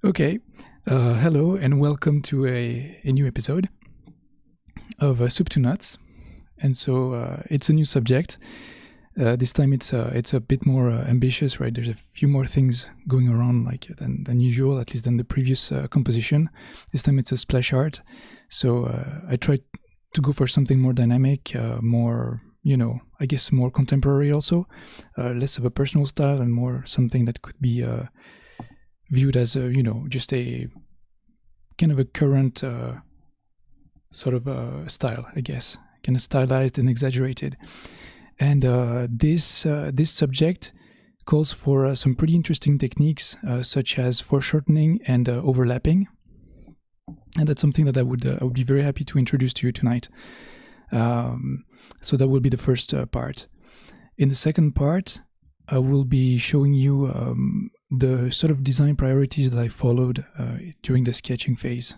Okay, hello and welcome to a new episode of Soup to Nuts. And so it's a new subject. This time it's a bit more ambitious, right? There's a few more things going around than usual, at least than the previous composition. This time it's a splash art. So I tried to go for something more dynamic, more, I guess more contemporary also, less of a personal style and more something that could be viewed as just a kind of a current sort of style, I guess, kind of stylized and exaggerated. And this subject calls for some pretty interesting techniques, such as foreshortening and overlapping. And that's something that I would be very happy to introduce to you tonight. So that will be the first part. In the second part, I will be showing you the sort of design priorities that I followed during the sketching phase.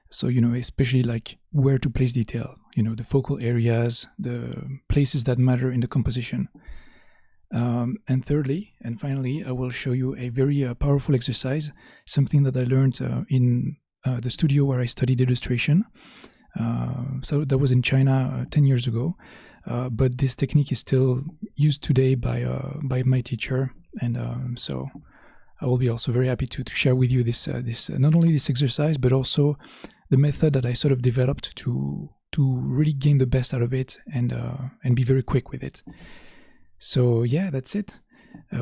So, especially like where to place detail, the focal areas, the places that matter in the composition. And thirdly, and finally, I will show you a very powerful exercise, something that I learned in the studio where I studied illustration. So that was in China 10 years ago. But this technique is still used today by my teacher, and so I will be also very happy to share with you this not only this exercise but also the method that I sort of developed to really gain the best out of it and be very quick with it. So yeah, that's it.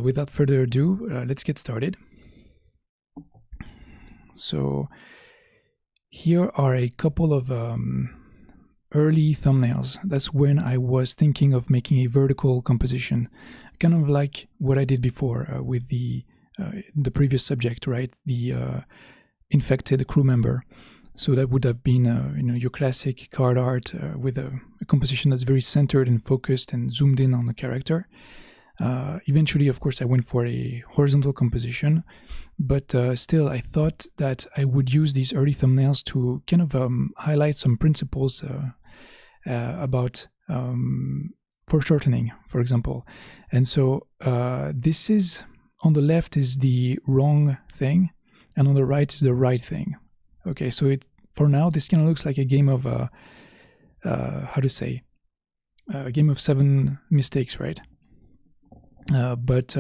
Without further ado, let's get started. So here are a couple of early thumbnails. That's when I was thinking of making a vertical composition, kind of like what I did before with the previous subject, right? The infected crew member. So that would have been your classic card art with a composition that's very centered and focused and zoomed in on the character. Eventually, of course, I went for a horizontal composition, but still I thought that I would use these early thumbnails to kind of highlight some principles about foreshortening, for example. And so this is, on the left is the wrong thing, and on the right is the right thing. Okay, so for now, this kind of looks like a game of, a game of 7 mistakes, right? But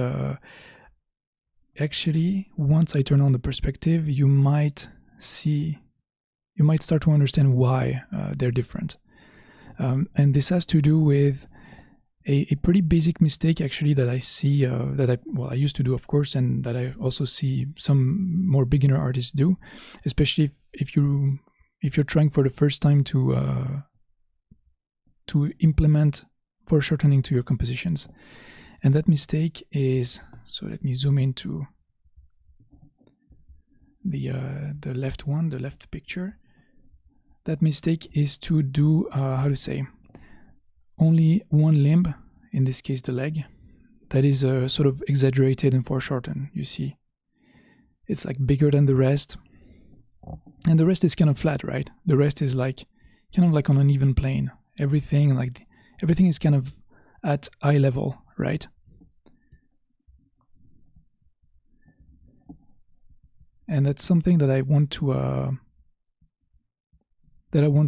actually, once I turn on the perspective, you might start to understand why they're different. And this has to do with a pretty basic mistake, actually, that I see, I used to do, of course, and that I also see some more beginner artists do, especially if you're trying for the first time to implement foreshortening to your compositions. And that mistake is, so let me zoom into the left picture. That mistake is to do, only one limb, in this case the leg, that is sort of exaggerated and foreshortened, you see. It's like bigger than the rest, and the rest is kind of flat, right? The rest is like kind of like on an even plane. Everything is kind of at eye level, right? And that's something that I want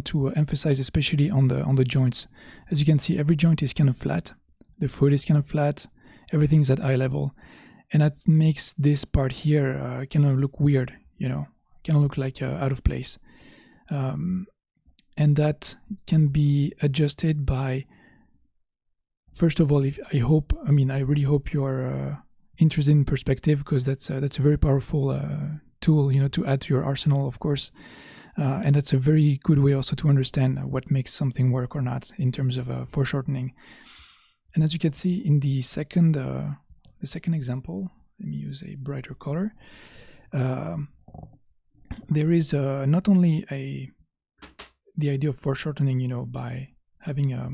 to emphasize, especially on the joints. As you can see, every joint is kind of flat. The foot is kind of flat. Everything is at eye level, and that makes this part here kind of look weird. Kind of look like out of place. And that can be adjusted by, first of all, I really hope you're interested in perspective, because that's a very powerful tool, to add to your arsenal, of course. And that's a very good way also to understand what makes something work or not in terms of foreshortening. And as you can see in the second example, let me use a brighter color. There is not only the idea of foreshortening, by having a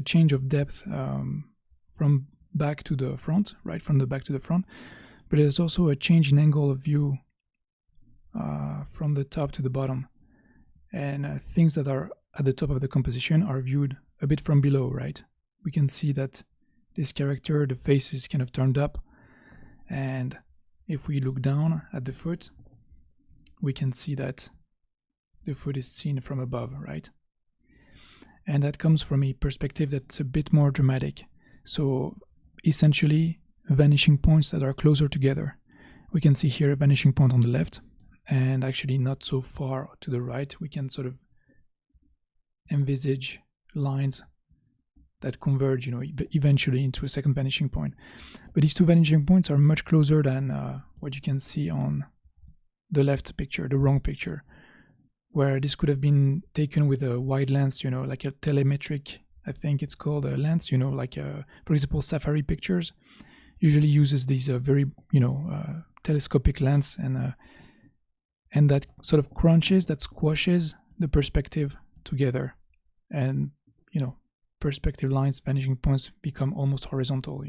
change of depth from back to the front, right, from the back to the front, but there's also a change in angle of view from the top to the bottom, and things that are at the top of the composition are viewed a bit from below, right? We can see that this character, the face is kind of turned up, and if we look down at the foot, we can see that the foot is seen from above, right? And that comes from a perspective that's a bit more dramatic. So essentially, vanishing points that are closer together. We can see here a vanishing point on the left, and actually not so far to the right. We can sort of envisage lines that converge, eventually into a second vanishing point. But these two vanishing points are much closer than what you can see on the left picture, the wrong picture, where this could have been taken with a wide lens, like a telemetric, I think it's called a lens, like for example, Safari pictures usually uses these very, telescopic lens, and that sort of crunches, that squashes the perspective together, and perspective lines, vanishing points become almost horizontal,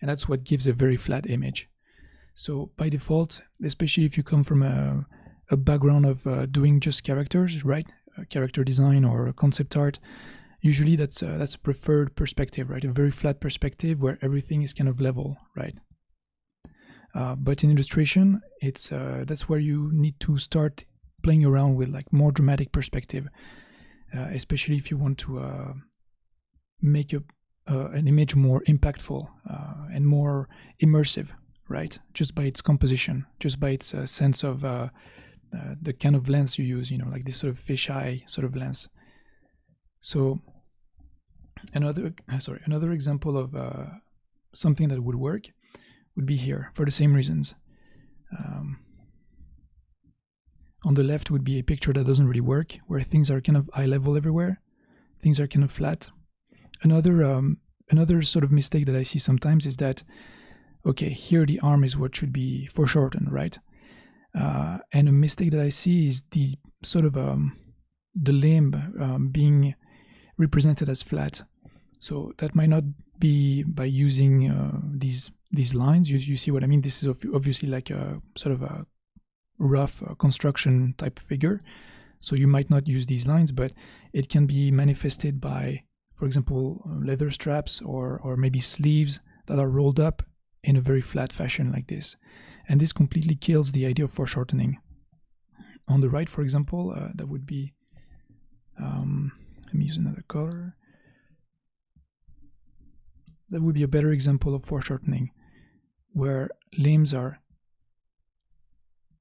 and that's what gives a very flat image. So by default, especially if you come from a background of doing just characters, right, character design or concept art, usually that's a preferred perspective, right, a very flat perspective where everything is kind of level, right? But in illustration, it's that's where you need to start playing around with like more dramatic perspective, especially if you want to make an image more impactful and more immersive, right? Just by its composition, just by its sense of the kind of lens you use, like this sort of fisheye sort of lens. So another example of something that would work would be here for the same reasons. On the left would be a picture that doesn't really work, where things are kind of eye level everywhere, things are kind of flat. Another sort of mistake that I see sometimes is that, okay, here the arm is what should be foreshortened, right? And a mistake that I see is the sort of the limb being represented as flat. So that might not be by using these lines. You see what I mean? This is obviously like a sort of a rough construction type figure. So you might not use these lines, but it can be manifested by, for example, leather straps or maybe sleeves that are rolled up in a very flat fashion like this. And this completely kills the idea of foreshortening. On the right, for example, that would be, let me use another color. That would be a better example of foreshortening, where limbs are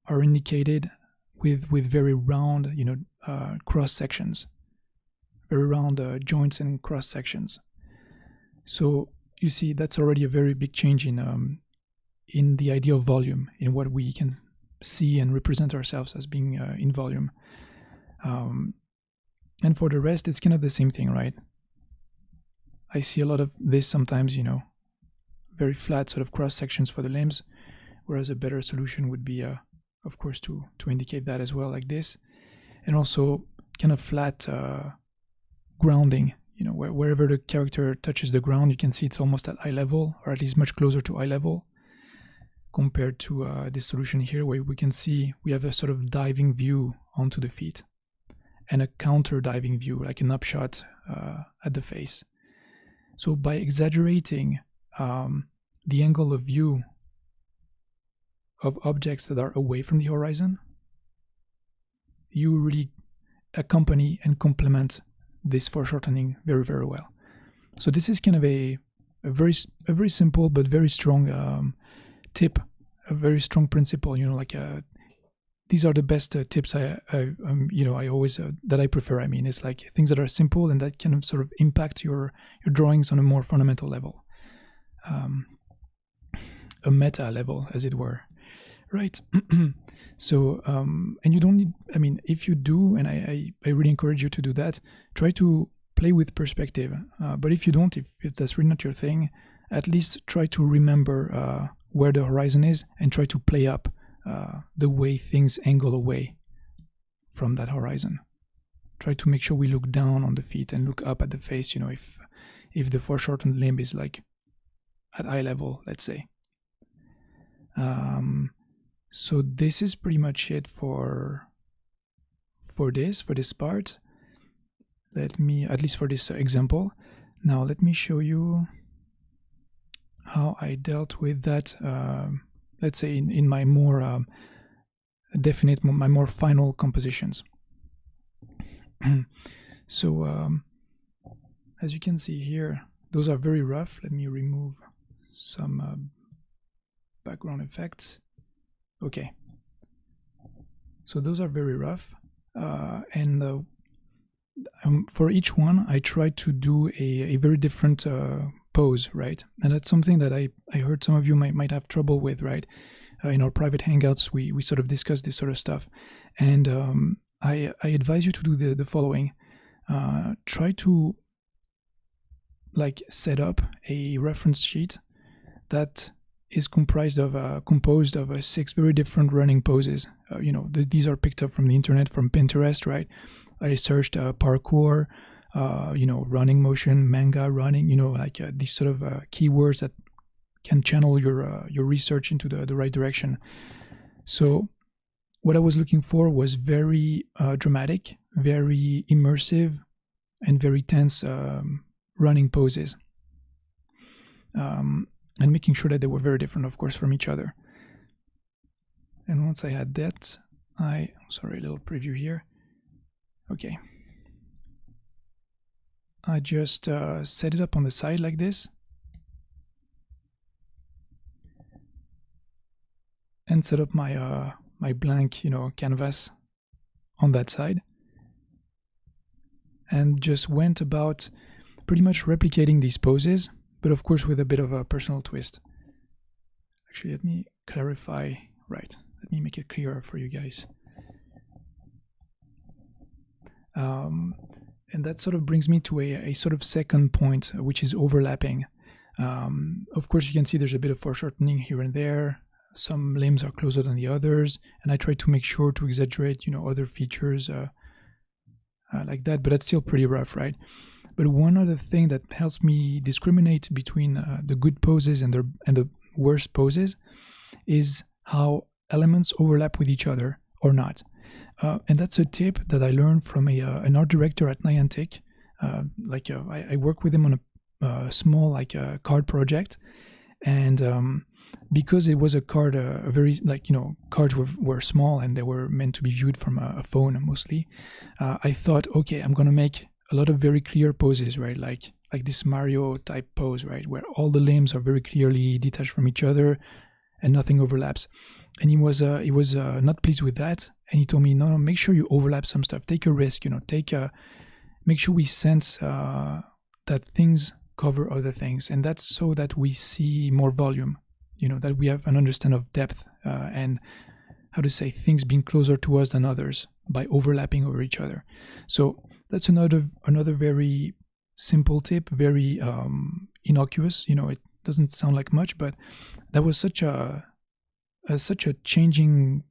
indicated with very round, cross sections, very round joints and cross sections. So you see, that's already a very big change in the idea of volume, in what we can see and represent ourselves as being in volume. And for the rest, it's kind of the same thing, right? I see a lot of this sometimes, very flat sort of cross sections for the limbs, whereas a better solution would be, of course, to indicate that as well, like this, and also kind of flat grounding. Wherever the character touches the ground, you can see it's almost at eye level, or at least much closer to eye level, compared to this solution here, where we can see we have a sort of diving view onto the feet, and a counter diving view, like an upshot at the face. So by exaggerating the angle of view of objects that are away from the horizon, you really accompany and complement this foreshortening very, very well. So this is kind of a very simple but very strong tip, a very strong principle. These are the best tips I always that I prefer. I mean, it's like things that are simple and that kind of sort of impact your drawings on a more fundamental level, a meta level, as it were, right? So, and you don't need, I mean, if you do, and I really encourage you to do that, try to play with perspective. But if you don't, if that's really not your thing, at least try to remember where the horizon is and try to play up the way things angle away from that horizon. Try to make sure we look down on the feet and look up at the face, if the foreshortened limb is like at eye level, let's say. So this is pretty much it for this part. Let me, at least for this example. Now let me show you how I dealt with that let's say in my more definite, my more final compositions. So as you can see here, those are very rough. Let me remove some background effects. Okay, so those are very rough, and for each one I tried to do a very different pose, right? And that's something that I heard some of you might have trouble with, right? In our private hangouts, we sort of discuss this sort of stuff, and I advise you to do the following. Try to like set up a reference sheet that is composed of 6 very different running poses. You know, these are picked up from the internet, from Pinterest, right? I searched parkour, you know, running motion, manga running, you know, like these sort of keywords that can channel your research into the right direction. So what I was looking for was very dramatic, very immersive, and very tense running poses. And making sure that they were very different, of course, from each other. And once I had that, sorry, a little preview here. Okay. I just set it up on the side like this. And set up my my blank, you know, canvas on that side. And just went about pretty much replicating these poses, but of course with a bit of a personal twist. Actually, let me clarify, right, let me make it clearer for you guys. And that sort of brings me to a sort of second point, which is overlapping. Of course, you can see there's a bit of foreshortening here and there. Some limbs are closer than the others, and I try to make sure to exaggerate, you know, other features like that, but that's still pretty rough, right? But one other thing that helps me discriminate between the good poses and the worst poses is how elements overlap with each other or not. And that's a tip that I learned from an art director at Niantic. I work with him on a small card project, and because it was a card, a very cards were small and they were meant to be viewed from a phone mostly. I thought, okay, I'm gonna make a lot of very clear poses, right? Like this Mario type pose, right, where all the limbs are very clearly detached from each other and nothing overlaps. And he was not pleased with that, and he told me, no, make sure you overlap some stuff. Take a risk, you know. Make sure we sense that things cover other things, and that's so that we see more volume. You know, that we have an understanding of depth and how to say things being closer to us than others by overlapping over each other. So that's another very simple tip, very innocuous. You know, it doesn't sound like much, but that was such a changing,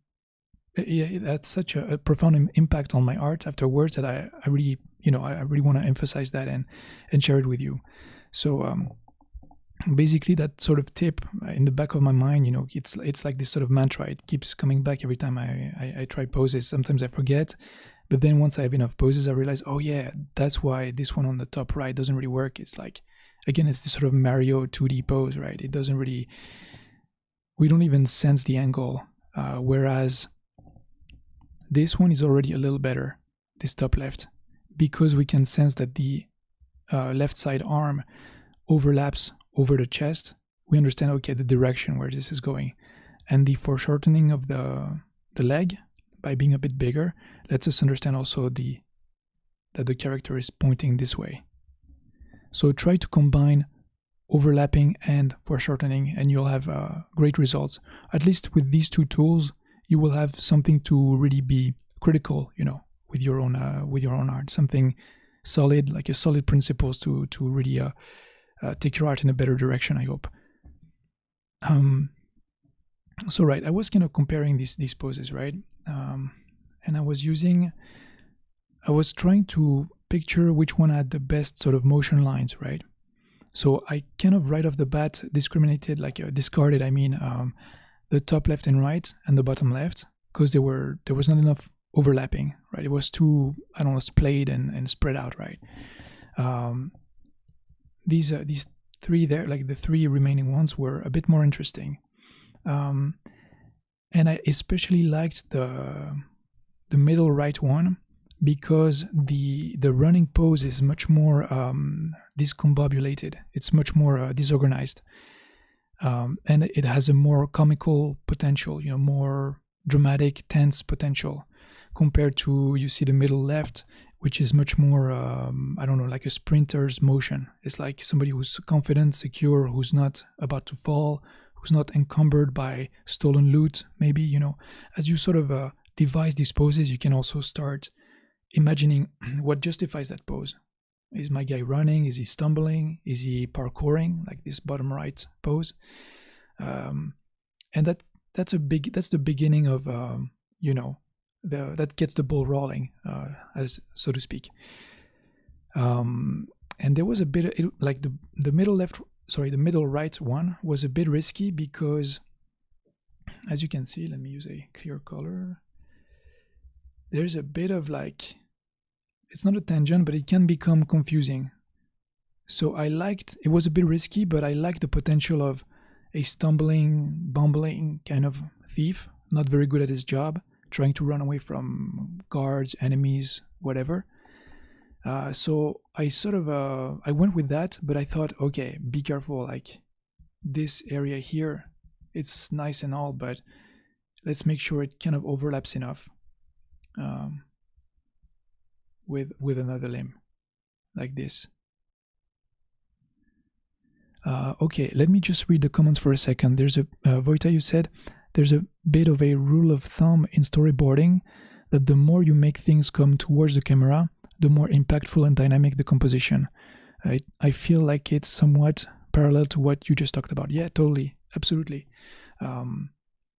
that's such a profound impact on my art afterwards that I really want to emphasize that and share it with you. So basically that sort of tip in the back of my mind, you know, it's like this sort of mantra. It keeps coming back every time I try poses. Sometimes I forget, but then once I have enough poses, I realize, oh yeah, that's why this one on the top right doesn't really work. It's like, again, it's this sort of Mario 2D pose, right? It doesn't really, we don't even sense the angle, whereas this one is already a little better, this top left, because we can sense that the left side arm overlaps over the chest. We understand, okay, the direction where this is going, and the foreshortening of the leg by being a bit bigger lets us understand also that the character is pointing this way. So try to combine overlapping and foreshortening, and you'll have great results. At least with these two tools, you will have something to really be critical, you know, with your own art. Something solid, like a solid principles to really take your art in a better direction, I hope. So right, I was kind of comparing these poses, right? And I was trying to picture which one had the best sort of motion lines, right? So I kind of right off the bat discriminated, discarded, the top left and right and the bottom left, because there was not enough overlapping, right? It was too, I don't know, splayed and spread out, right? These three there, like the three remaining ones, were a bit more interesting. And I especially liked the middle right one because the running pose is much more discombobulated. It's much more disorganized, and it has a more comical potential. More dramatic, tense potential compared to, you see, the middle left, which is much more I don't know, like a sprinter's motion. It's like somebody who's confident, secure, who's not about to fall, who's not encumbered by stolen loot, maybe. As you sort of devise these poses, you can also start imagining what justifies that pose. Is my guy running? Is he stumbling? Is he parkouring, like this bottom right pose? And that's the beginning of that gets the ball rolling, as so to speak. And there was a bit like the middle left, sorry, the middle right one was a bit risky because, as you can see, let me use a clear color. There's a bit of like, it's not a tangent, but it can become confusing. So it was a bit risky, but I liked the potential of a stumbling, bumbling kind of thief, not very good at his job, trying to run away from guards, enemies, whatever. So I sort of I went with that, but I thought, okay, be careful, like this area here, it's nice and all, but let's make sure it kind of overlaps enough with another limb, like this. Okay, let me just read the comments for a second. There's a Voita, you said there's a bit of a rule of thumb in storyboarding that the more you make things come towards the camera, the more impactful and dynamic the composition. I feel like it's somewhat parallel to what you just talked about. Yeah, totally, absolutely.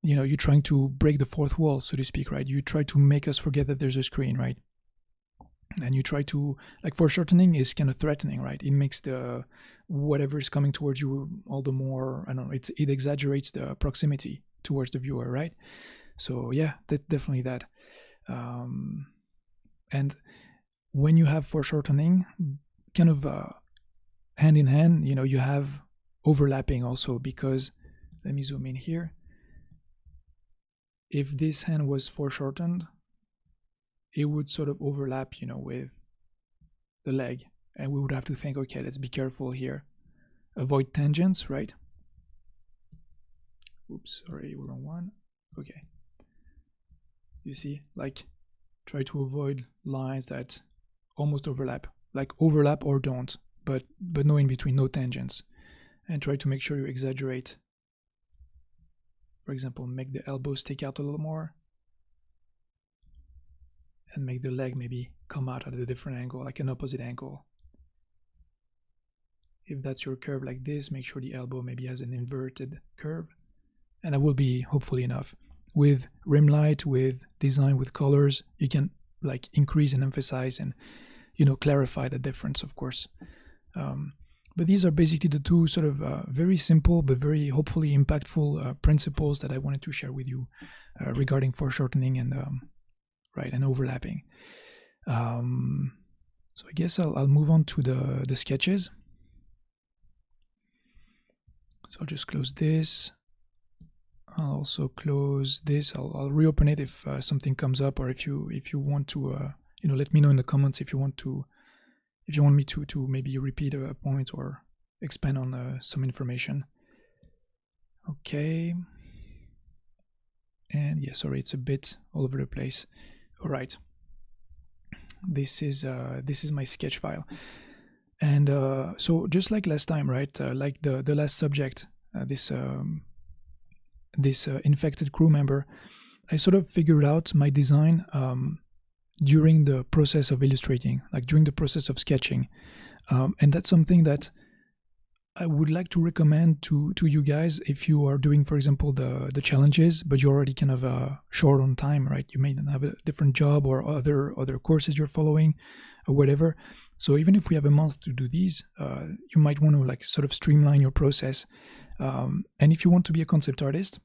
You're trying to break the fourth wall, so to speak, right? You try to make us forget that there's a screen, right? And you try to, like, foreshortening is kind of threatening, right? It makes the whatever is coming towards you all the more, I don't know, it exaggerates the proximity towards the viewer, right? So yeah, definitely that. And when you have foreshortening, kind of hand in hand, you have overlapping also, because let me zoom in here. If this hand was foreshortened, it would sort of overlap, with the leg, and we would have to think, okay, let's be careful here, avoid tangents, right? Oops, sorry, wrong one. Okay, you see, like, try to avoid lines that almost overlap, like overlap or don't, but no in between, no tangents, and try to make sure you exaggerate. For example, make the elbow stick out a little more, and make the leg maybe come out at a different angle, like an opposite angle. If that's your curve like this, make sure the elbow maybe has an inverted curve, and that will be hopefully enough. With rim light, with design, with colors, you can like increase and emphasize and clarify the difference, of course. But these are basically the two sort of very simple but very hopefully impactful principles that I wanted to share with you regarding foreshortening and right, and overlapping. So I guess I'll move on to the sketches. So I'll just close this. I'll also close this. I'll reopen it if something comes up, or if you want to let me know in the comments if you want me to maybe repeat a point or expand on some information. Okay. And yeah, sorry, it's a bit all over the place. All right. This is my sketch file, and so just like last time, right? Like the last subject, this infected crew member, I sort of figured out my design during the process of illustrating, like during the process of sketching, and that's something that I would like to recommend to you guys if you are doing, for example, the challenges, but you're already kind of short on time, right? You may have a different job or other courses you're following or whatever. So even if we have a month to do these, you might want to like sort of streamline your process. And if you want to be a concept artist,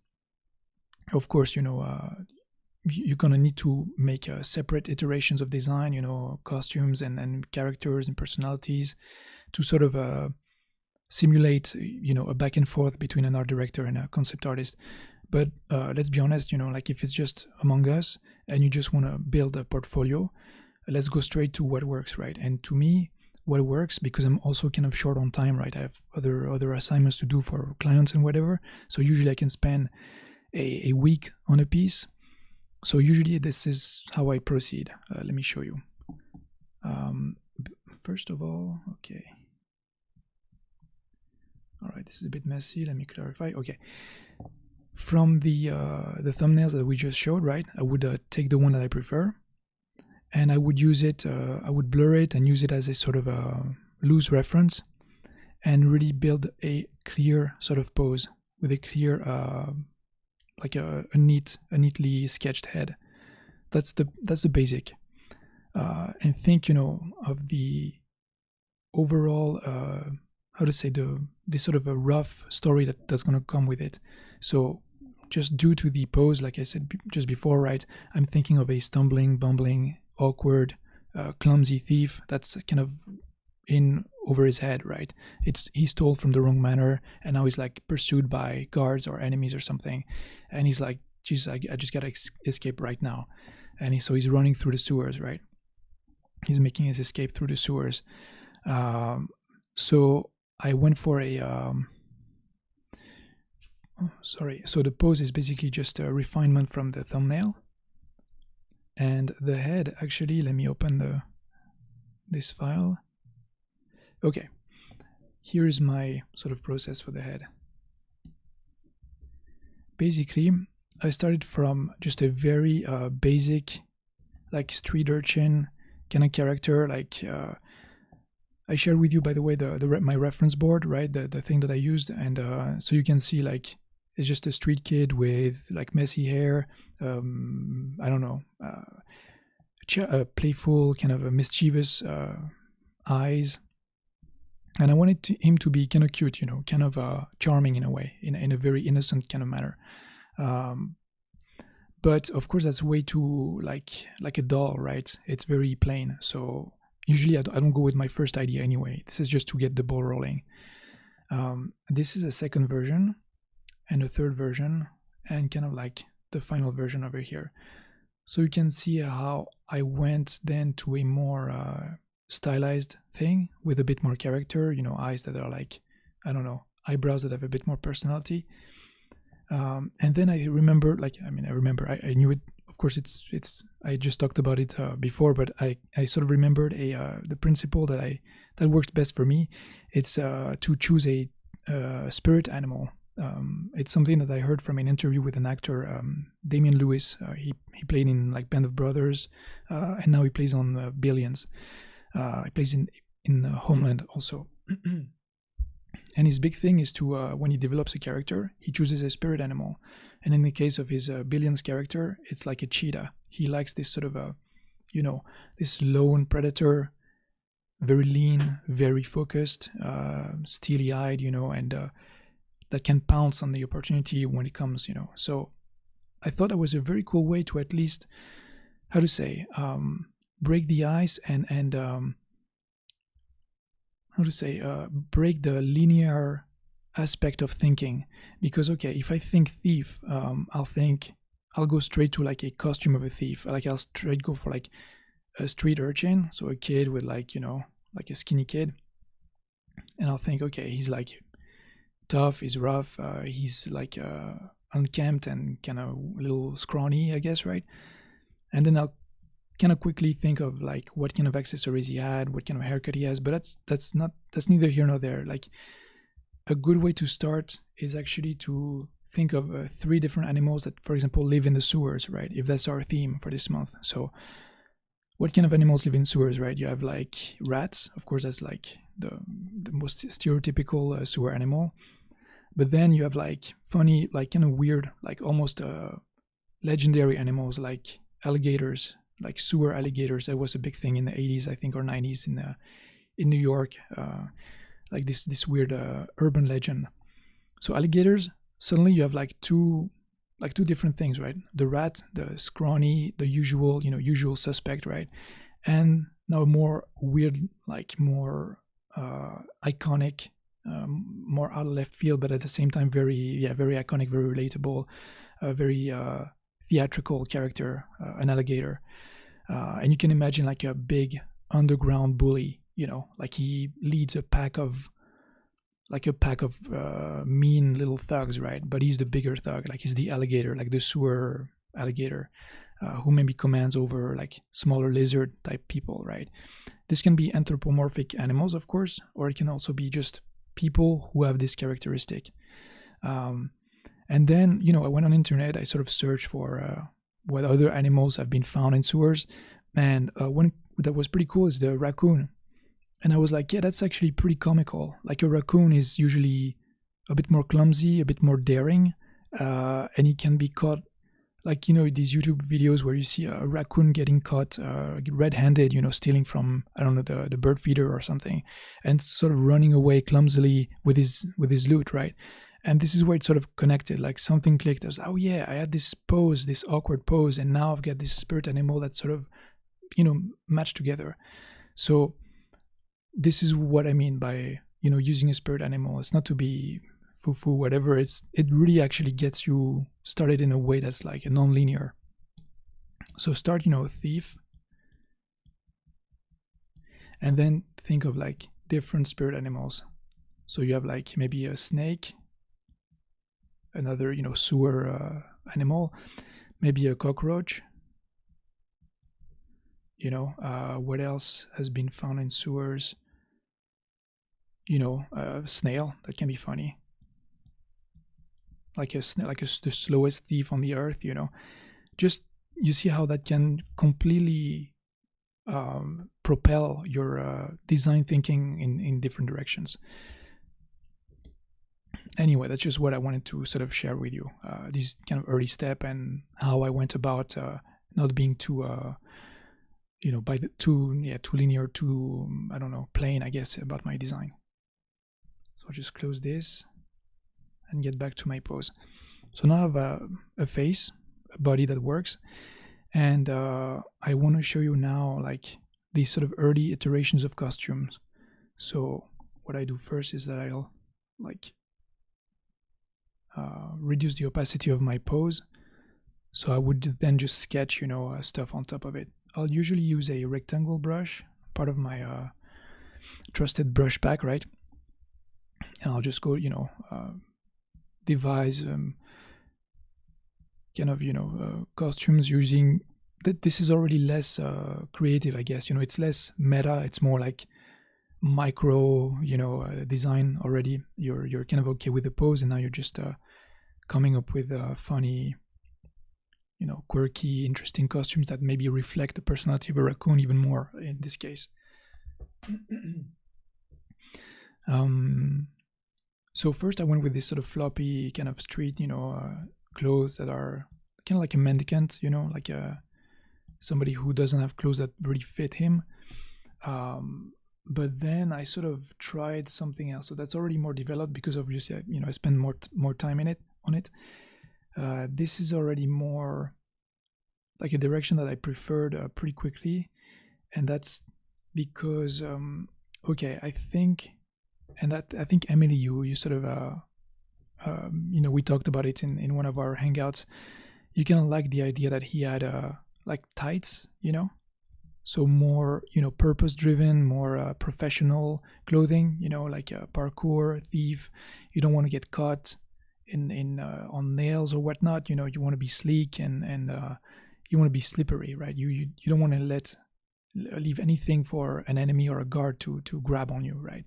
of course, you're gonna need to make separate iterations of design, costumes and characters and personalities to sort of simulate a back and forth between an art director and a concept artist. But let's be honest, you know, like if it's just among us and you just want to build a portfolio, let's go straight to what works, right? And to me, what works, because I'm also kind of short on time, right? I have other assignments to do for clients and whatever. So usually I can spend a week on a piece. So usually this is how I proceed. Let me show you. First of all, okay. All right, this is a bit messy. Let me clarify. Okay. From the thumbnails that we just showed, right? I would take the one that I prefer, and I would use it. I would blur it and use it as a sort of a loose reference, and really build a clear sort of pose with a clear, like a neatly sketched head. That's the basic. And think, you know, of the overall, how to say, this sort of a rough story that's going to come with it. So just due to the pose, like I said just before, right, I'm thinking of a stumbling, bumbling, awkward, clumsy thief that's kind of in over his head, right? He stole from the wrong manor, and now he's like pursued by guards or enemies or something, and he's like, geez, I just gotta escape right now. And so he's running through the sewers, right? He's making his escape through the sewers. So I went for a sorry. So the pose is basically just a refinement from the thumbnail, and the head, actually, let me open this file. Okay, here is my sort of process for the head. Basically, I started from just a very basic, like street urchin kind of character. Like I shared with you, by the way, my reference board, right? The thing that I used, and so you can see, like, it's just a street kid with like messy hair. I don't know, playful, kind of a mischievous eyes. And I wanted him to be kind of cute, you know, kind of charming in a way, in a very innocent kind of manner. But of course, that's way too like a doll, right? It's very plain. So usually I don't go with my first idea anyway. This is just to get the ball rolling. This is a second version and a third version, and kind of like the final version over here. So you can see how I went then to a more stylized thing with a bit more character, you know, eyes that are like, I don't know, eyebrows that have a bit more personality. And then I remember, like, I knew it, of course, I just talked about it before, but I sort of remembered the principle that works best for me. It's to choose a spirit animal. It's something that I heard from an interview with an actor, Damian Lewis. He played in like Band of Brothers, and now he plays on Billions. He plays in Homeland also. And his big thing is to, when he develops a character, he chooses a spirit animal. And in the case of his Billions character, it's like a cheetah. He likes this sort of you know, this lone predator, very lean, very focused, steely-eyed, you know, and that can pounce on the opportunity when it comes, you know. So I thought that was a very cool way to at least, how to say, break the ice and how to say, break the linear aspect of thinking. Because, okay, if I think thief, I'll go straight to like a costume of a thief. Like I'll straight go for like a street urchin, so a kid with like, you know, like a skinny kid. And I'll think, okay, he's like tough, he's rough, he's like unkempt and kind of a little scrawny, I guess, right? And then I'll kind of quickly think of like what kind of accessories he had, what kind of haircut he has, but that's neither here nor there. Like a good way to start is actually to think of 3 different animals that, for example, live in the sewers, right? If that's our theme for this month. So what kind of animals live in sewers, right? You have like rats, of course, that's like the most stereotypical sewer animal. But then you have like funny, like kind of weird, like almost legendary animals like alligators, like sewer alligators. That was a big thing in the 80s, I think, or 90s in New York, like this weird urban legend. So alligators, suddenly you have like two different things, right? The rat, the scrawny, the usual suspect, right? And now more weird, like more iconic, more out of left field, but at the same time very iconic, very relatable. a very theatrical character, an alligator. And you can imagine like a big underground bully, you know, like he leads a pack of mean little thugs, right? But he's the bigger thug, like he's the alligator, like the sewer alligator, who maybe commands over like smaller lizard type people, right? This can be anthropomorphic animals, of course, or it can also be just people who have this characteristic. And then, you know, I went on internet, I sort of searched for what other animals have been found in sewers, and one that was pretty cool is the raccoon. And I was like, yeah, that's actually pretty comical. Like a raccoon is usually a bit more clumsy, a bit more daring, and he can be caught, like, you know, these YouTube videos where you see a raccoon getting caught red-handed, you know, stealing from, I don't know, the bird feeder or something, and sort of running away clumsily with his loot, right? And this is where it sort of connected, like something clicked. I was, oh yeah, I had this pose, this awkward pose, and now I've got this spirit animal that sort of, you know, matched together. So this is what I mean by, you know, using a spirit animal. It's not to be foo-foo, whatever. It really actually gets you started in a way that's like a non-linear. So start, you know, thief, and then think of like different spirit animals. So you have like maybe a snake, another, you know, sewer animal, maybe a cockroach. You know, what else has been found in sewers? You know, a snail, that can be funny. Like a snail, like the slowest thief on the earth, you know. Just, you see how that can completely propel your design thinking in different directions. Anyway, that's just what I wanted to sort of share with you. This kind of early step and how I went about not being too, you know, too linear, too, I don't know, plain, I guess, about my design. So I'll just close this and get back to my pose. So now I have a face, a body that works, and I want to show you now like these sort of early iterations of costumes. So what I do first is that I'll like reduce the opacity of my pose. So I would then just sketch, you know, stuff on top of it. I'll usually use a rectangle brush, part of my trusted brush pack, right? And I'll just go, you know, devise kind of, you know, costumes using this is already less creative, I guess. You know, it's less meta. It's more like micro, you know, design already. You're kind of okay with the pose, and now you're just coming up with funny, you know, quirky, interesting costumes that maybe reflect the personality of a raccoon even more in this case. So first I went with this sort of floppy kind of street, you know, clothes that are kind of like a mendicant, you know, like somebody who doesn't have clothes that really fit him. But then I sort of tried something else. So that's already more developed because obviously, you know, I spend more time on it. This is already more like a direction that I preferred pretty quickly, and that's because okay, I think Emily, you sort of you know, we talked about it in one of our hangouts. You kind of like the idea that he had like tights, you know, so more, you know, purpose driven, more professional clothing, you know, like a parkour thief. You don't want to get caught in on nails or whatnot. You know, you want to be sleek and you want to be slippery, right? You don't want to leave anything for an enemy or a guard to grab on you, right?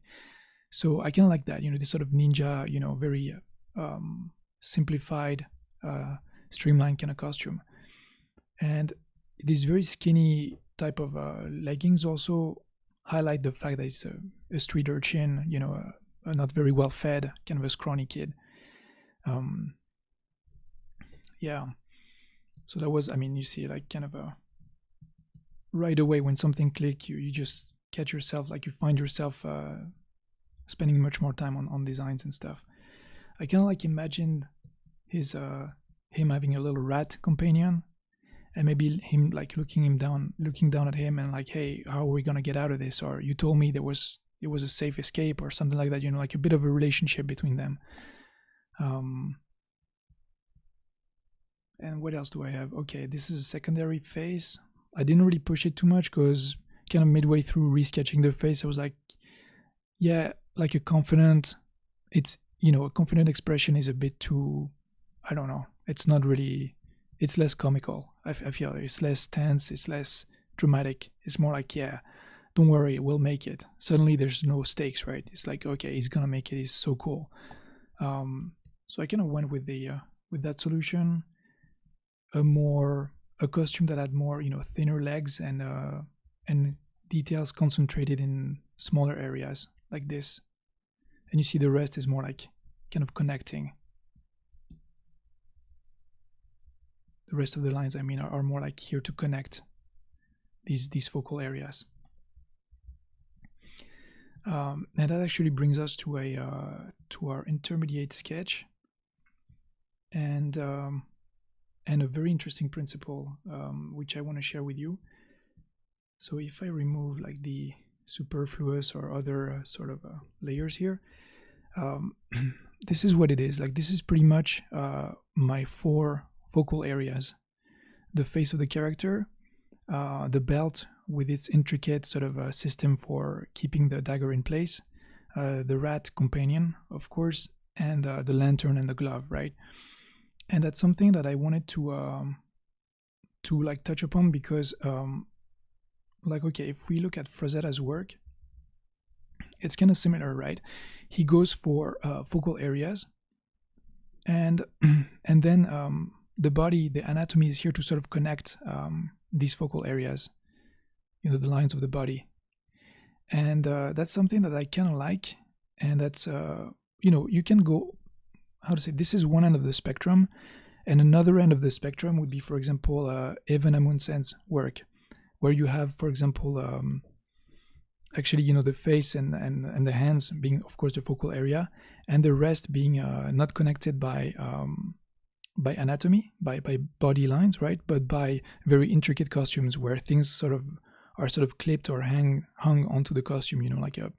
So I kind of like that, you know, this sort of ninja, you know, very simplified, streamlined kind of costume. And these very skinny type of leggings also highlight the fact that it's a street urchin, you know, a not very well fed, kind of a scrawny kid. Yeah. So that was, I mean, you see like kind of right away when something click, you just catch yourself, like you find yourself spending much more time on designs and stuff. I kind of like imagined him having a little rat companion, and maybe him like looking down at him and like, hey, how are we gonna get out of this? Or you told me it was a safe escape or something like that, you know, like a bit of a relationship between them. And what else do I have? Okay, this is a secondary face. I didn't really push it too much because kind of midway through resketching the face, I was like, yeah, like a confident, it's, you know, a confident expression is a bit too, I don't know, it's not really, it's less comical. I feel it's less tense, it's less dramatic. It's more like, yeah, don't worry, we'll make it. Suddenly there's no stakes, right? It's like, okay, he's gonna make it, he's so cool. So I kind of went with the with that solution, a costume that had more, you know, thinner legs and details concentrated in smaller areas like this. And you see the rest is more like kind of connecting. The rest of the lines, I mean, are more like here to connect these focal areas. And that actually brings us to a to our intermediate sketch, and a very interesting principle which I want to share with you. So if I remove like the superfluous or other sort of layers here, this is what it is. Like this is pretty much my 4 focal areas: the face of the character, the belt with its intricate sort of system for keeping the dagger in place, the rat companion, of course, and the lantern and the glove, right? And that's something that I wanted to like touch upon because like, okay, if we look at Frazetta's work, it's kind of similar, right? He goes for focal areas, and and then the body, the anatomy is here to sort of connect these focal areas, you know, the lines of the body. And that's something that I kind of like, and that's you know, you can go, how to say, this is one end of the spectrum, and another end of the spectrum would be, for example, Evan Amundsen's work, where you have, for example, actually, you know, the face and the hands being, of course, the focal area, and the rest being not connected by anatomy, by body lines, right? But by very intricate costumes where things sort of are sort of clipped or hung onto the costume, you know, like a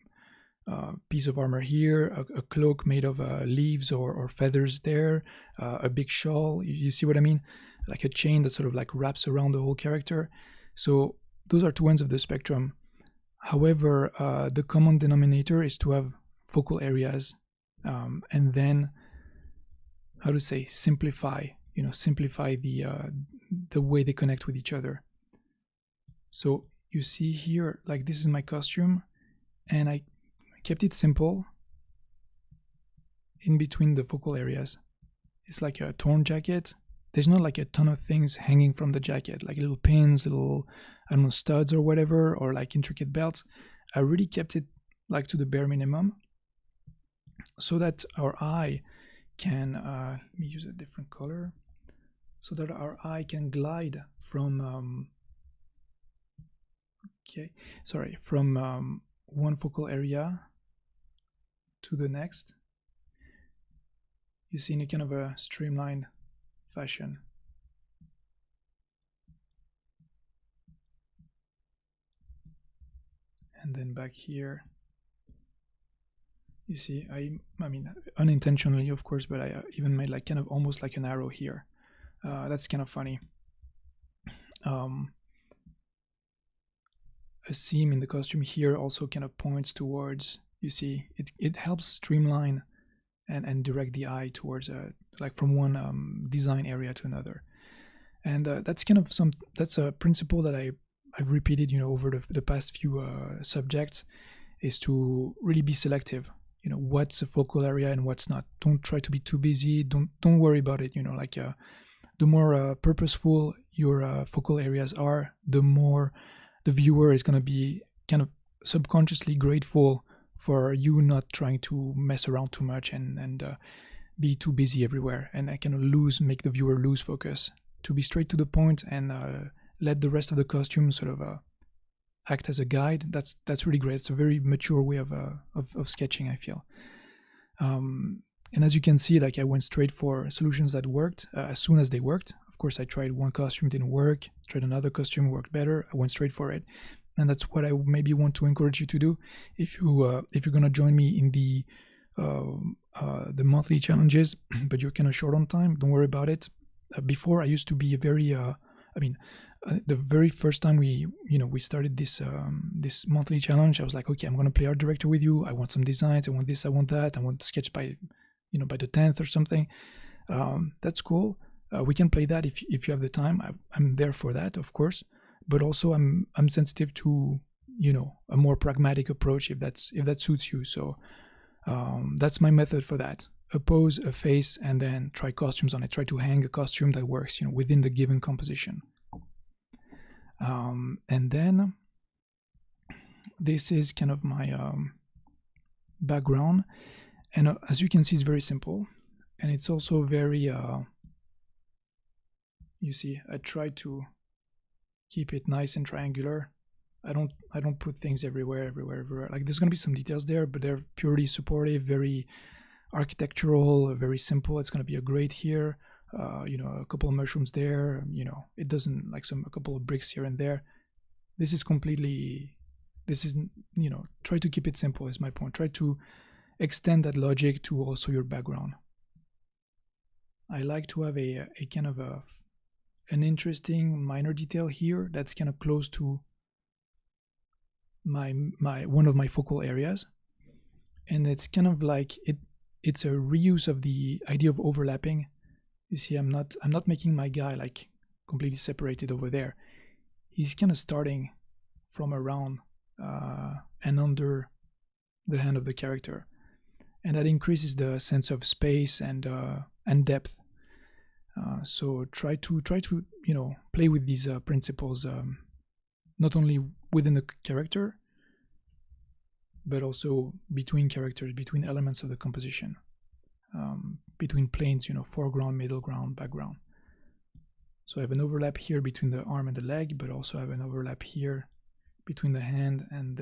piece of armor here, a cloak made of leaves or feathers there, a big shawl. You see what I mean? Like a chain that sort of like wraps around the whole character. So those are 2 ends of the spectrum. However, the common denominator is to have focal areas, and then, how to say, simplify the way they connect with each other. So you see here, like this is my costume, and I kept it simple in between the focal areas. It's like a torn jacket. There's not like a ton of things hanging from the jacket, like little pins, little, I don't know, studs or whatever, or like intricate belts. I really kept it like to the bare minimum so that our eye can, let me use a different color, so that our eye can glide from, from one focal area to the next. You see, in a kind of a streamlined fashion. And then back here, you see, I mean, unintentionally, of course, but I even made like kind of almost like an arrow here. That's kind of funny. A seam in the costume here also kind of points towards, you see, it helps streamline and direct the eye towards like from one design area to another. And that's kind of that's a principle that I've repeated, you know, over the past few subjects, is to really be selective. You know, what's a focal area and what's not. Don't try to be too busy. Don't worry about it. You know, like the more purposeful your focal areas are, the more the viewer is going to be kind of subconsciously grateful for you not trying to mess around too much and be too busy everywhere, and kind of make the viewer lose focus. To be straight to the point and let the rest of the costume sort of act as a guide. That's really great. It's a very mature way of sketching, I feel. And as you can see, like I went straight for solutions that worked as soon as they worked. Of course, I tried one costume, didn't work. Tried another costume, worked better. I went straight for it, and that's what I maybe want to encourage you to do if you're gonna join me in the monthly challenges, but you're kind of short on time. Don't worry about it. before I used to be a very, the very first time we started this this monthly challenge, I was like, okay, I'm gonna play art director with you. I want some designs. I want this. I want that. I want to sketch by, by the 10th or something. That's cool. We can play that if you have the time. I'm there for that, of course. But also, I'm sensitive to a more pragmatic approach if that suits you. So that's my method for that. A pose, a face, and then try costumes on it. Try to hang a costume that works, within the given composition. And then this is kind of my background, and as you can see, it's very simple, and it's also very you see, I try to keep it nice and triangular. I don't put things everywhere. Like, there's gonna be some details there, but they're purely supportive, very architectural, very simple. It's gonna be a grate here, a couple of mushrooms there. It doesn't, like, a couple of bricks here and there. This is try to keep it simple is my point. Try to extend that logic to also your background. I like to have a kind of an interesting minor detail here that's kind of close to my one of my focal areas, and it's kind of like it's a reuse of the idea of overlapping. You see, I'm not making my guy like completely separated over there. He's kind of starting from around and under the hand of the character, and that increases the sense of space and depth. So try to play with these principles, not only within the character, but also between characters, between elements of the composition, between planes, foreground, middle ground, background. So I have an overlap here between the arm and the leg, but also I have an overlap here between the hand and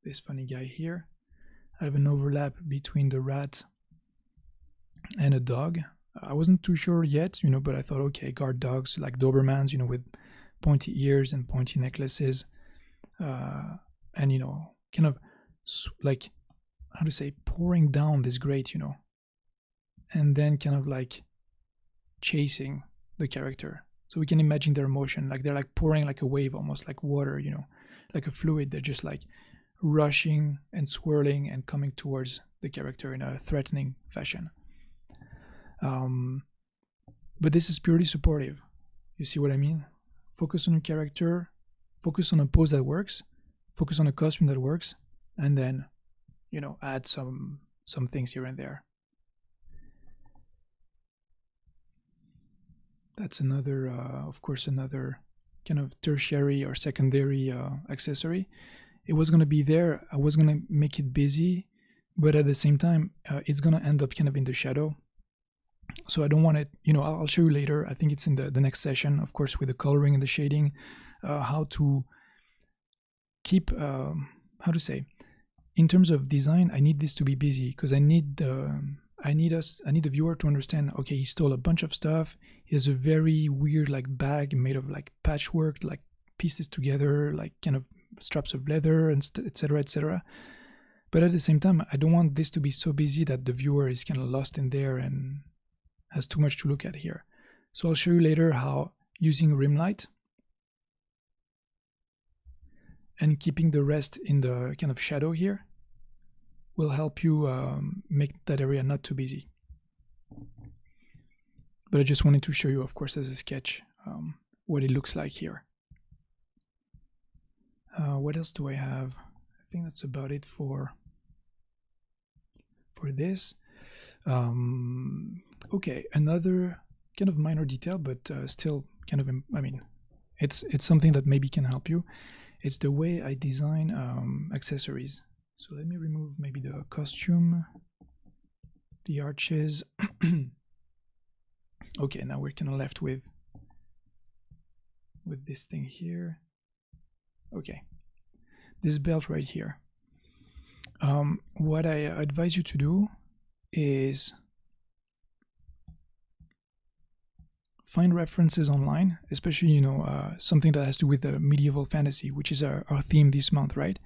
this funny guy here. I have an overlap between the rat and a dog. I wasn't too sure yet, but I thought, okay, guard dogs like Dobermans, with pointy ears and pointy necklaces, and kind of like, how to say, pouring down this grate, and then kind of like chasing the character. So we can imagine their motion, like they're like pouring like a wave, almost like water, like a fluid. They're just like rushing and swirling and coming towards the character in a threatening fashion. But this is purely supportive. You see what I mean? Focus on your character, focus on a pose that works, focus on a costume that works, and then, add some things here and there. That's another, of course, another kind of tertiary or secondary accessory. It was going to be there. I was going to make it busy, but at the same time, it's going to end up kind of in the shadow. So I don't want it, I'll show you later. I think it's in the next session, of course, with the coloring and the shading, how to keep, how to say, in terms of design, I need this to be busy because I need the viewer to understand, okay, he stole a bunch of stuff. He has a very weird like bag made of like patchwork, like pieces together, like kind of straps of leather and etc., etc. But at the same time, I don't want this to be so busy that the viewer is kind of lost in there and has too much to look at here. So I'll show you later how using rim light and keeping the rest in the kind of shadow here will help you make that area not too busy. But I just wanted to show you, of course, as a sketch, what it looks like here. What else do I have? I think that's about it for this. Okay, another kind of minor detail, but still kind of, it's something that maybe can help you. It's the way I design accessories. So let me remove maybe the costume, the arches. Okay, now we're kind of left with this thing here. Okay, this belt right here. What I advise you to do is find references online, especially something that has to do with the medieval fantasy, which is our theme this month, right?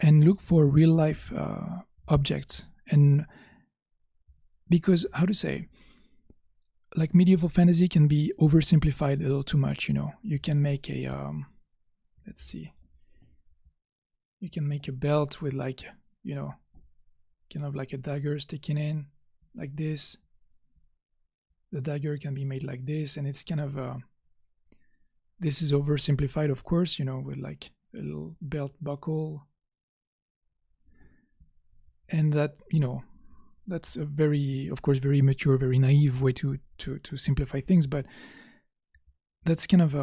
And look for real life objects, and because, how to say, like medieval fantasy can be oversimplified a little too much. You can make a let's see, you can make a belt with like, kind of like a dagger sticking in like this. The dagger can be made like this, and it's kind of this is oversimplified, of course, with like a little belt buckle, and that, that's a very, of course, very mature, very naive way to simplify things. But that's kind of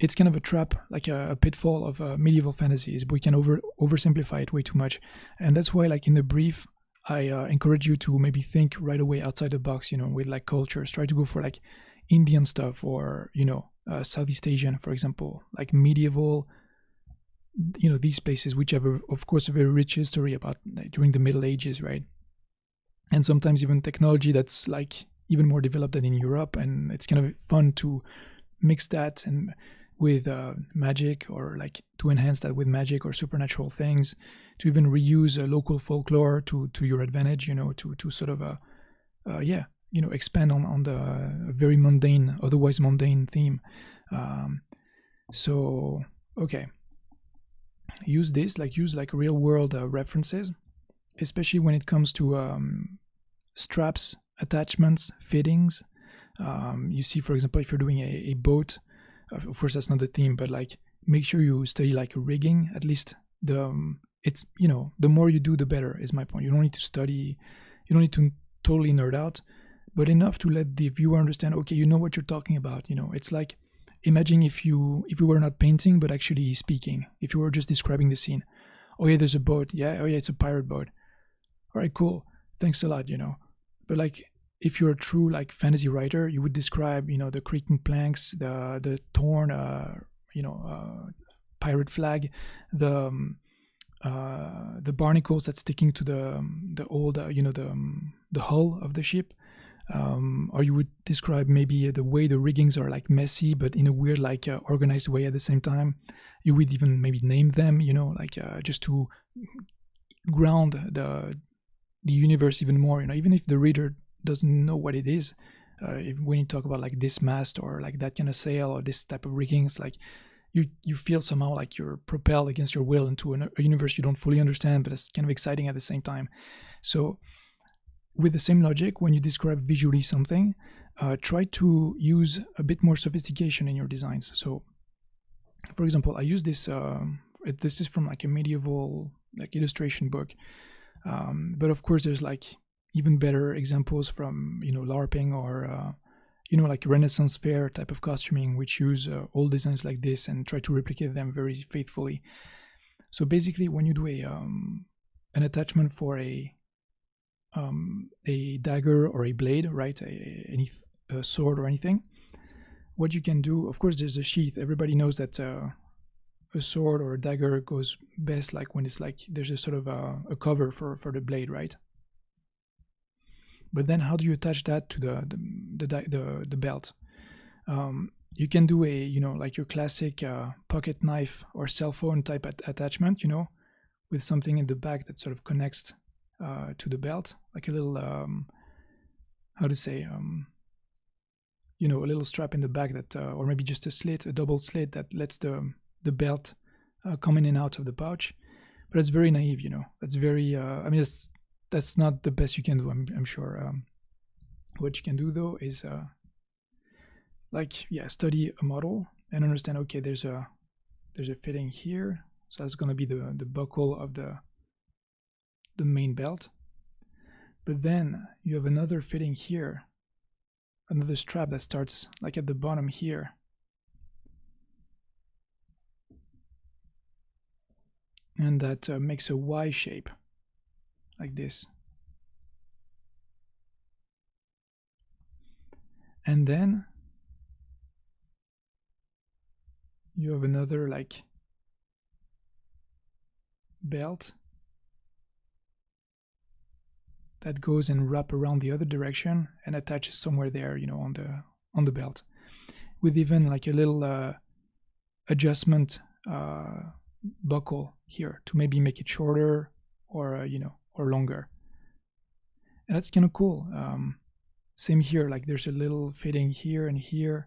it's kind of a trap, like a pitfall of medieval fantasies. We can oversimplify it way too much, and that's why, like in the brief, I encourage you to maybe think right away outside the box. With like cultures, try to go for like Indian stuff, or Southeast Asian, for example, like medieval. These places which have, of course, a very rich history about during the Middle Ages, right? And sometimes even technology that's like even more developed than in Europe, and it's kind of fun to mix that and with magic, or like to enhance that with magic or supernatural things, to even reuse local folklore to your advantage, to sort of expand on the very mundane, otherwise mundane theme. So okay, use real world references, especially when it comes to straps, attachments, fittings. You see, for example, if you're doing a boat, of course that's not the theme, but like make sure you study like rigging, at least it's the more you do, the better, is my point. You don't need to study, you don't need to totally nerd out, but enough to let the viewer understand, okay, you know what you're talking about. It's like, imagine if you were not painting but actually speaking, if you were just describing the scene. Oh yeah, there's a boat. Yeah, oh yeah, it's a pirate boat. All right, cool, thanks a lot. But like, if you're a true like fantasy writer, you would describe, the creaking planks, the torn, pirate flag, the barnacles that's sticking to the old, the hull of the ship. Or you would describe maybe the way the riggings are like messy, but in a weird, like organized way at the same time. You would even maybe name them, like just to ground the universe even more. Even if the reader doesn't know what it is, when you talk about like this mast or like that kind of sail or this type of rigging, it's like you feel somehow like you're propelled against your will into a universe you don't fully understand, but it's kind of exciting at the same time. So with the same logic, when you describe visually something, try to use a bit more sophistication in your designs. So for example, I use this this is from like a medieval like illustration book, but of course there's like even better examples from LARPing, or like Renaissance fair type of costuming, which use old designs like this and try to replicate them very faithfully. So basically, when you do an attachment for a dagger or a blade, right, any sword or anything, what you can do, of course, there's a sheath. Everybody knows that a sword or a dagger goes best like when it's like there's a sort of a cover for the blade, right? But then how do you attach that to the belt? You can do a like your classic pocket knife or cell phone type attachment, with something in the back that sort of connects to the belt, like a little how to say, a little strap in the back that, or maybe just a double slit that lets the belt come in and out of the pouch. But it's very naive, That's very. I mean, that's not the best you can do. I'm sure. What you can do though is study a model and understand. Okay, there's a fitting here, so that's gonna be the buckle of the main belt. But then you have another fitting here, another strap that starts like at the bottom here. And that makes a Y shape, like this. And then you have another like belt that goes and wrap around the other direction and attaches somewhere there, on the belt, with even like a little adjustment buckle here to maybe make it shorter or or longer. And that's kind of cool. Same here, like there's a little fitting here and here,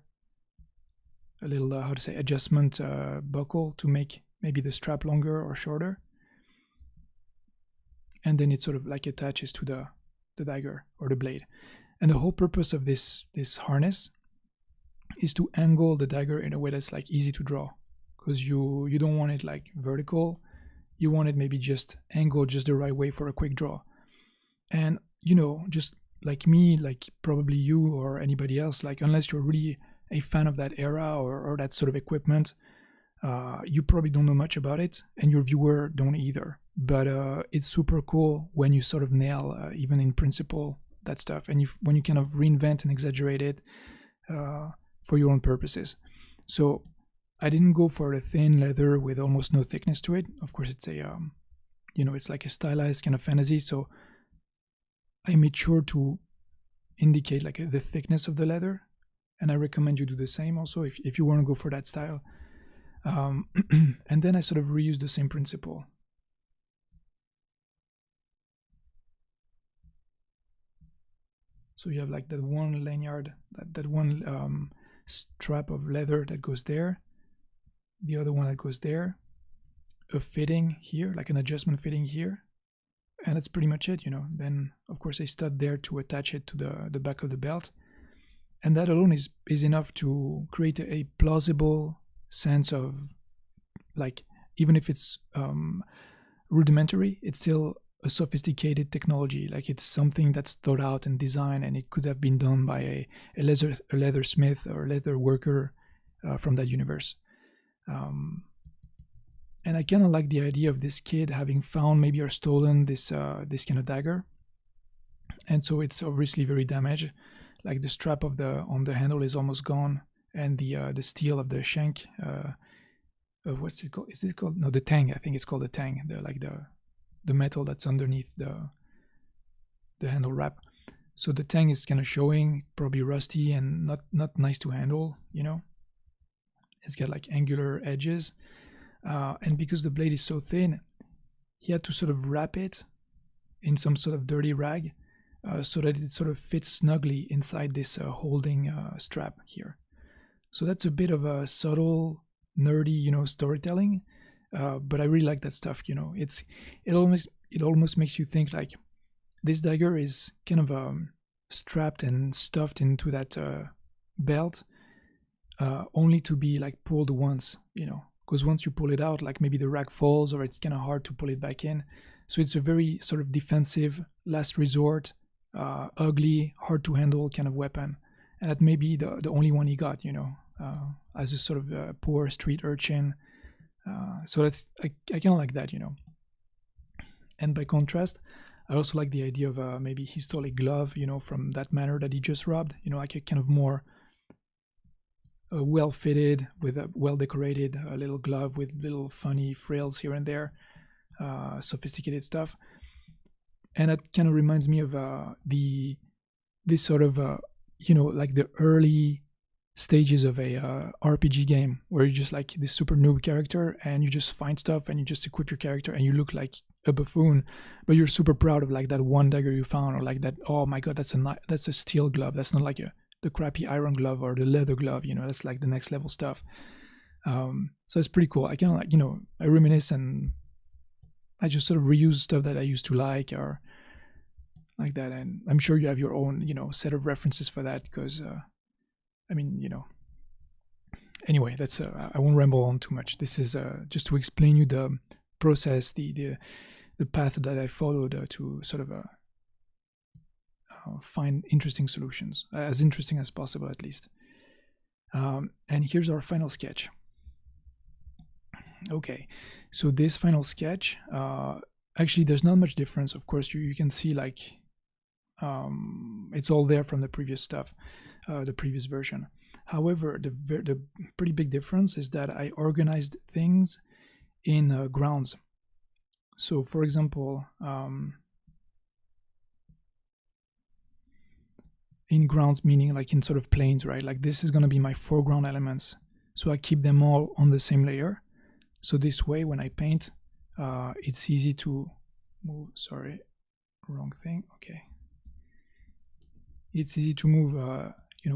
a little how to say, adjustment buckle to make maybe the strap longer or shorter, and then it sort of like attaches to the dagger or the blade. And the whole purpose of this harness is to angle the dagger in a way that's like easy to draw, because you don't want it like vertical, you want it maybe just angled just the right way for a quick draw. And you know, just like me, like probably you or anybody else, like unless you're really a fan of that era or that sort of equipment, you probably don't know much about it, and your viewer don't either. But it's super cool when you sort of nail, even in principle, that stuff, and when you kind of reinvent and exaggerate it for your own purposes. So I didn't go for a thin leather with almost no thickness to it. Of course, it's a you know, it's like a stylized kind of fantasy, so I made sure to indicate like the thickness of the leather, and I recommend you do the same also if you want to go for that style. And then I sort of reused the same principle. So you have like that one lanyard, that one strap of leather that goes there, the other one that goes there, a fitting here, like an adjustment fitting here, and that's pretty much it, you know. Then of course a stud there to attach it to the back of the belt, and that alone is enough to create a plausible sense of, like, even if it's rudimentary, it's still a sophisticated technology. Like it's something that's thought out and designed, and it could have been done by a leather smith or leather worker from that universe. And I kind of like the idea of this kid having found maybe or stolen this kind of dagger, and so it's obviously very damaged. Like the strap of on the handle is almost gone, and the steel of the shank, what's it called? Is it called? No, the tang. I think it's called the tang. The metal that's underneath the handle wrap. So the tang is kind of showing, probably rusty and not nice to handle. You know, it's got like angular edges, and because the blade is so thin, he had to sort of wrap it in some sort of dirty rag, so that it sort of fits snugly inside this holding strap here. So that's a bit of a subtle, nerdy, you know, storytelling, but I really like that stuff. You know, it almost makes you think like this dagger is kind of strapped and stuffed into that belt, only to be like pulled once, you know, because once you pull it out, like maybe the rag falls or it's kind of hard to pull it back in. So it's a very sort of defensive, last resort, ugly, hard to handle kind of weapon, and that may be the only one he got, you know, as a sort of poor street urchin. So that's I kind of like that, you know. And by contrast, I also like the idea of maybe he stole a glove, you know, from that manor that he just robbed, you know, like a kind of more well fitted, with a well decorated little glove with little funny frills here and there, sophisticated stuff. And that kind of reminds me of this sort of you know, like the early stages of a RPG game, where you're just like this super noob character and you just find stuff and you just equip your character and you look like a buffoon, but you're super proud of like that one dagger you found, or like that, oh my god, that's a steel glove, that's not like the crappy iron glove or the leather glove, you know, that's like the next level stuff. So it's pretty cool. I kind of like, you know, I reminisce and I just sort of reuse stuff that I used to like, or like that. And I'm sure you have your own, you know, set of references for that, because I mean, you know, anyway, that's I won't ramble on too much. This is just to explain you the process, the path that I followed to sort of find interesting solutions, as interesting as possible at least. And here's our final sketch. Okay, so this final sketch, actually there's not much difference. Of course, you can see like it's all there from the previous stuff, the previous version. However, the pretty big difference is that I organized things in grounds. So for example, in grounds, meaning like in sort of planes, right? Like this is going to be my foreground elements. So I keep them all on the same layer. So this way, when I paint, it's easy to move, sorry, wrong thing, okay. it's easy to move,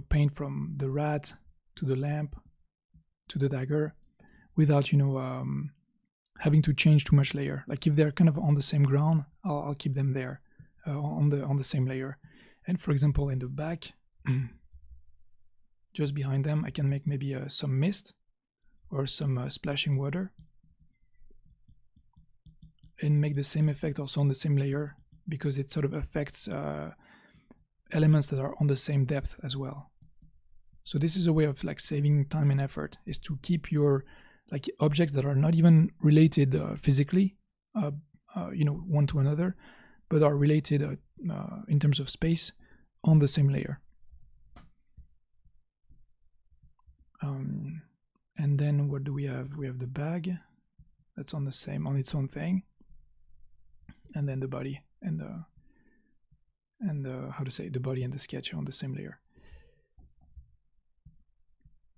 paint from the rat to the lamp to the dagger without, having to change too much layer. Like if they're kind of on the same ground, I'll keep them there on the same layer. And for example, in the back, just behind them, I can make maybe some mist or some splashing water, and make the same effect also on the same layer, because it sort of affects elements that are on the same depth as well. So this is a way of like saving time and effort, is to keep your like objects that are not even related physically, one to another, but are related in terms of space on the same layer. And then what do we have? We have the bag that's on its own thing, and then the body and the body and the sketch on the same layer.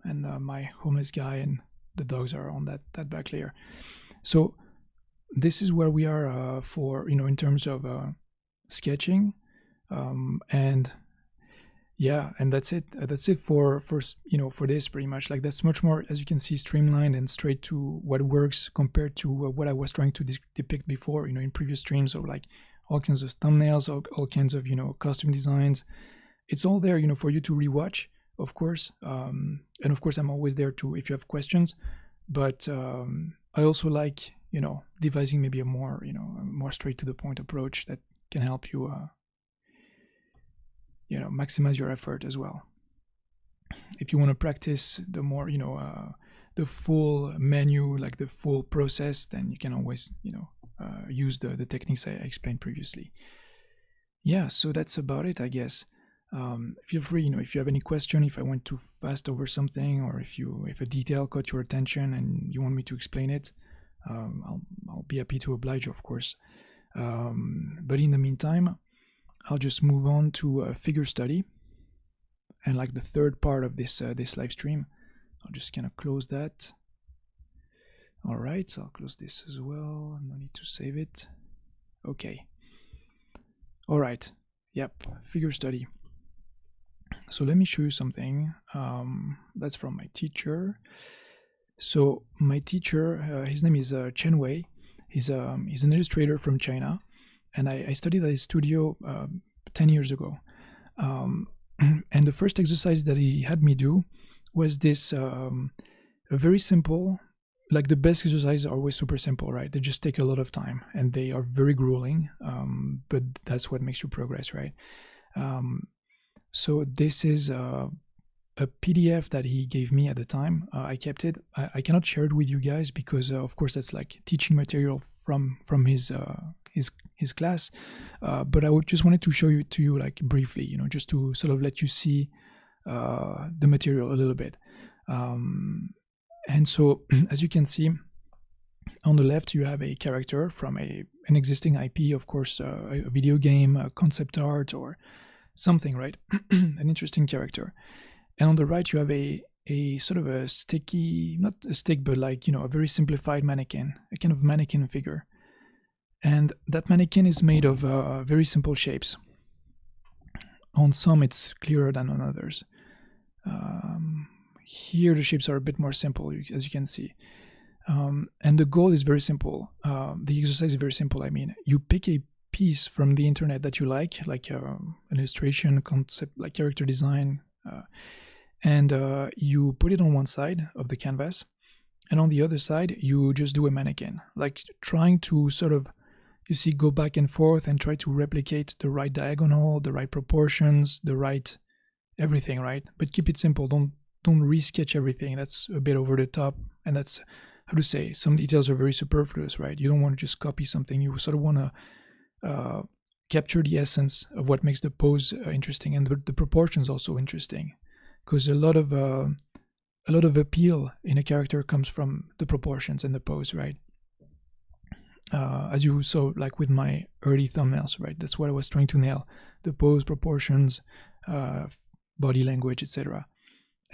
And my homeless guy and the dogs are on that back layer. So this is where we are for in terms of sketching, and yeah, and that's it. That's it for this pretty much. Like that's much more, as you can see, streamlined and straight to what works compared to what I was trying to depict before. In previous streams, of like all kinds of thumbnails, all kinds of custom designs. It's all there, for you to rewatch, of course. And of course, I'm always there too if you have questions. But I also like devising maybe a more more straight to the point approach that can help you maximize your effort as well. If you want to practice the more the full menu, like the full process, then you can always use the techniques I explained previously. Yeah, so that's about it, I guess. Feel free, if you have any question, if I went too fast over something, or if a detail caught your attention and you want me to explain it, I'll be happy to oblige, of course. But in the meantime, I'll just move on to figure study, and like the third part of this live stream. I'll just kind of close that. All right, so I'll close this as well. No need to save it. Okay. All right. Yep, figure study. So let me show you something. That's from my teacher. So my teacher, his name is Chen Wei. He's an illustrator from China, and I studied at his studio 10 years ago. And the first exercise that he had me do was this a very simple, like the best exercises are always super simple, right? They just take a lot of time and they are very grueling, but that's what makes you progress, right? So this is a PDF that he gave me at the time. I kept it. I cannot share it with you guys because, of course, that's like teaching material from his class. But I just wanted to show you to you like briefly, just to sort of let you see the material a little bit. And so, as you can see, on the left you have a character from an existing IP, of course, a video game, a concept art, or something, right? An interesting character. And on the right you have a sort of a sticky, not a stick, but like, a very simplified mannequin, a kind of mannequin figure. And that mannequin is made of very simple shapes. On some it's clearer than on others. Here the shapes are a bit more simple, as you can see. And the goal is very simple. The exercise is very simple. I mean, you pick a piece from the internet that you like an illustration, concept, like character design, and you put it on one side of the canvas, and on the other side you just do a mannequin, like trying to sort of, go back and forth and try to replicate the right diagonal, the right proportions, the right everything, right? But keep it simple. Don't resketch everything. That's a bit over the top, and that's, how to say, some details are very superfluous, right? You don't want to just copy something. You sort of want to capture the essence of what makes the pose interesting, and the proportions also interesting, because a lot of appeal in a character comes from the proportions and the pose, right? As you saw, like with my early thumbnails, right? That's what I was trying to nail: the pose, proportions, body language, etc.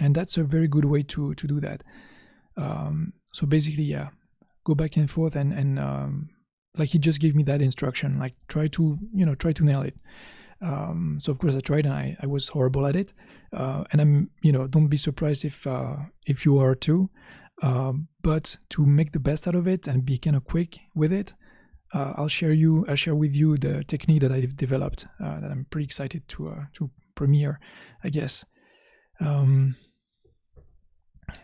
And that's a very good way to do that. So basically, yeah, go back and forth, and like he just gave me that instruction, like try to nail it. So of course I tried, and I was horrible at it. And I'm, don't be surprised if you are too. But to make the best out of it and be kind of quick with it, I'll share with you the technique that I've developed that I'm pretty excited to premiere, I guess.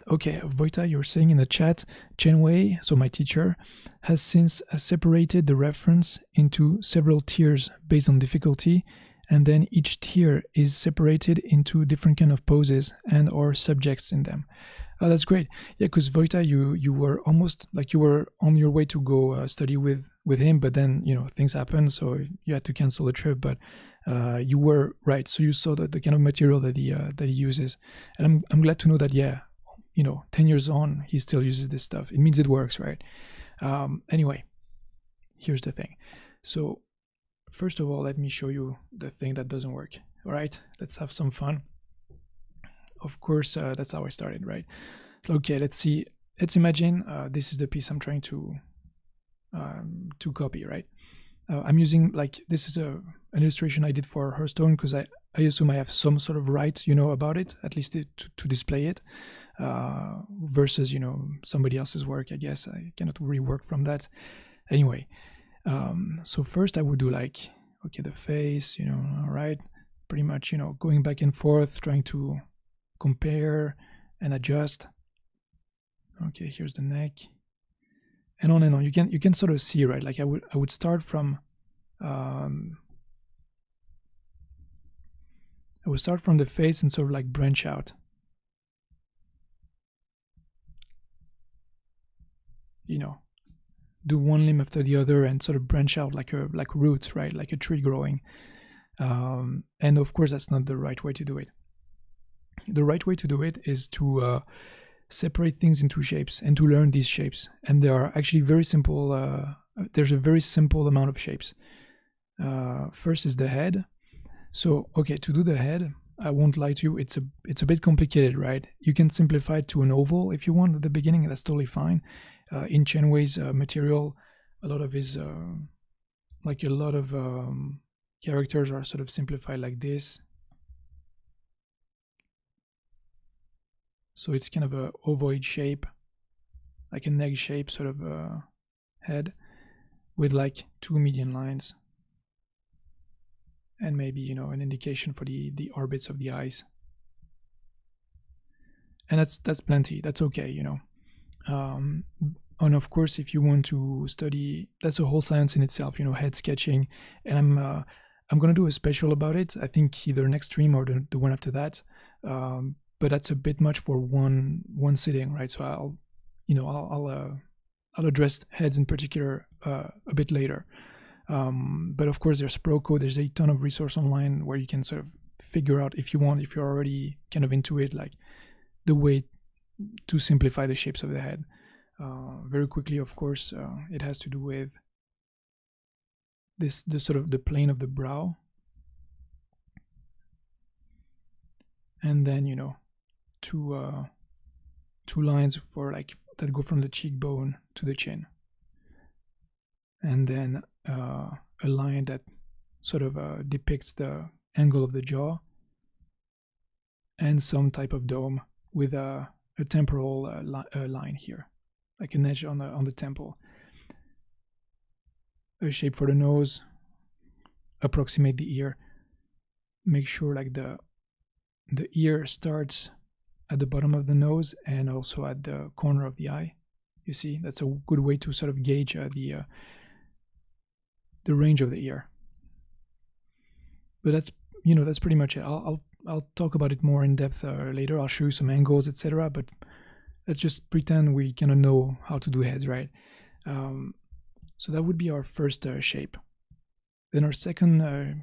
Okay, Voita, you're saying in the chat, Chen Wei, so my teacher, has since separated the reference into several tiers based on difficulty, and then each tier is separated into different kind of poses and or subjects in them. Oh, that's great. Yeah, because Voita, you were almost like you were on your way to go study with him, but then things happened, so you had to cancel the trip. But you were right. So you saw the kind of material that he uses, and I'm glad to know that. Yeah, 10 years on, he still uses this stuff. It means it works, right? Anyway, here's the thing. So first of all, let me show you the thing that doesn't work. All right, let's have some fun. Of course, that's how I started, right? Okay, let's see. Let's imagine this is the piece I'm trying to copy, right? I'm using, like, this is an illustration I did for Hearthstone because I assume I have some sort of right, about it, at least to display it, versus, somebody else's work. I guess I cannot really work from that. Anyway, so first I would do like, okay, the face, all right, pretty much, going back and forth, trying to compare and adjust. Okay, here's the neck, and on and on. You can sort of see, right? Like I would start from I would start from the face and sort of like branch out. Do one limb after the other and sort of branch out like roots, right? Like a tree growing. And of course, that's not the right way to do it. The right way to do it is to separate things into shapes and to learn these shapes. And they are actually very simple. There's a very simple amount of shapes. First is the head. So, okay, to do the head, I won't lie to you, it's a bit complicated, right? You can simplify it to an oval if you want at the beginning. That's totally fine. In Chen Wei's material, a lot of his characters are sort of simplified like this. So it's kind of a ovoid shape, like an egg shape sort of head with like 2 median lines. And maybe, an indication for the orbits of the eyes. And that's plenty. That's okay, And of course, if you want to study, that's a whole science in itself, head sketching. And I'm going to do a special about it. I think either next stream or the one after that. But that's a bit much for one sitting, right? So I'll address heads in particular a bit later. But of course, there's Proco. There's a ton of resource online where you can sort of figure out, if you're already kind of into it, like the way to simplify the shapes of the head. Very quickly, of course, it has to do with the sort of the plane of the brow, and then two lines for that go from the cheekbone to the chin, and then a line that sort of depicts the angle of the jaw, and some type of dome with a temporal line here, like an edge on the temple. A shape for the nose, approximate the ear, make sure like the ear starts at the bottom of the nose and also at the corner of the eye. You see, that's a good way to sort of gauge the range of the ear. But that's pretty much it. I'll talk about it more in depth later. I'll show you some angles, etc. But let's just pretend we kind of know how to do heads, right? So that would be our first shape. Then our second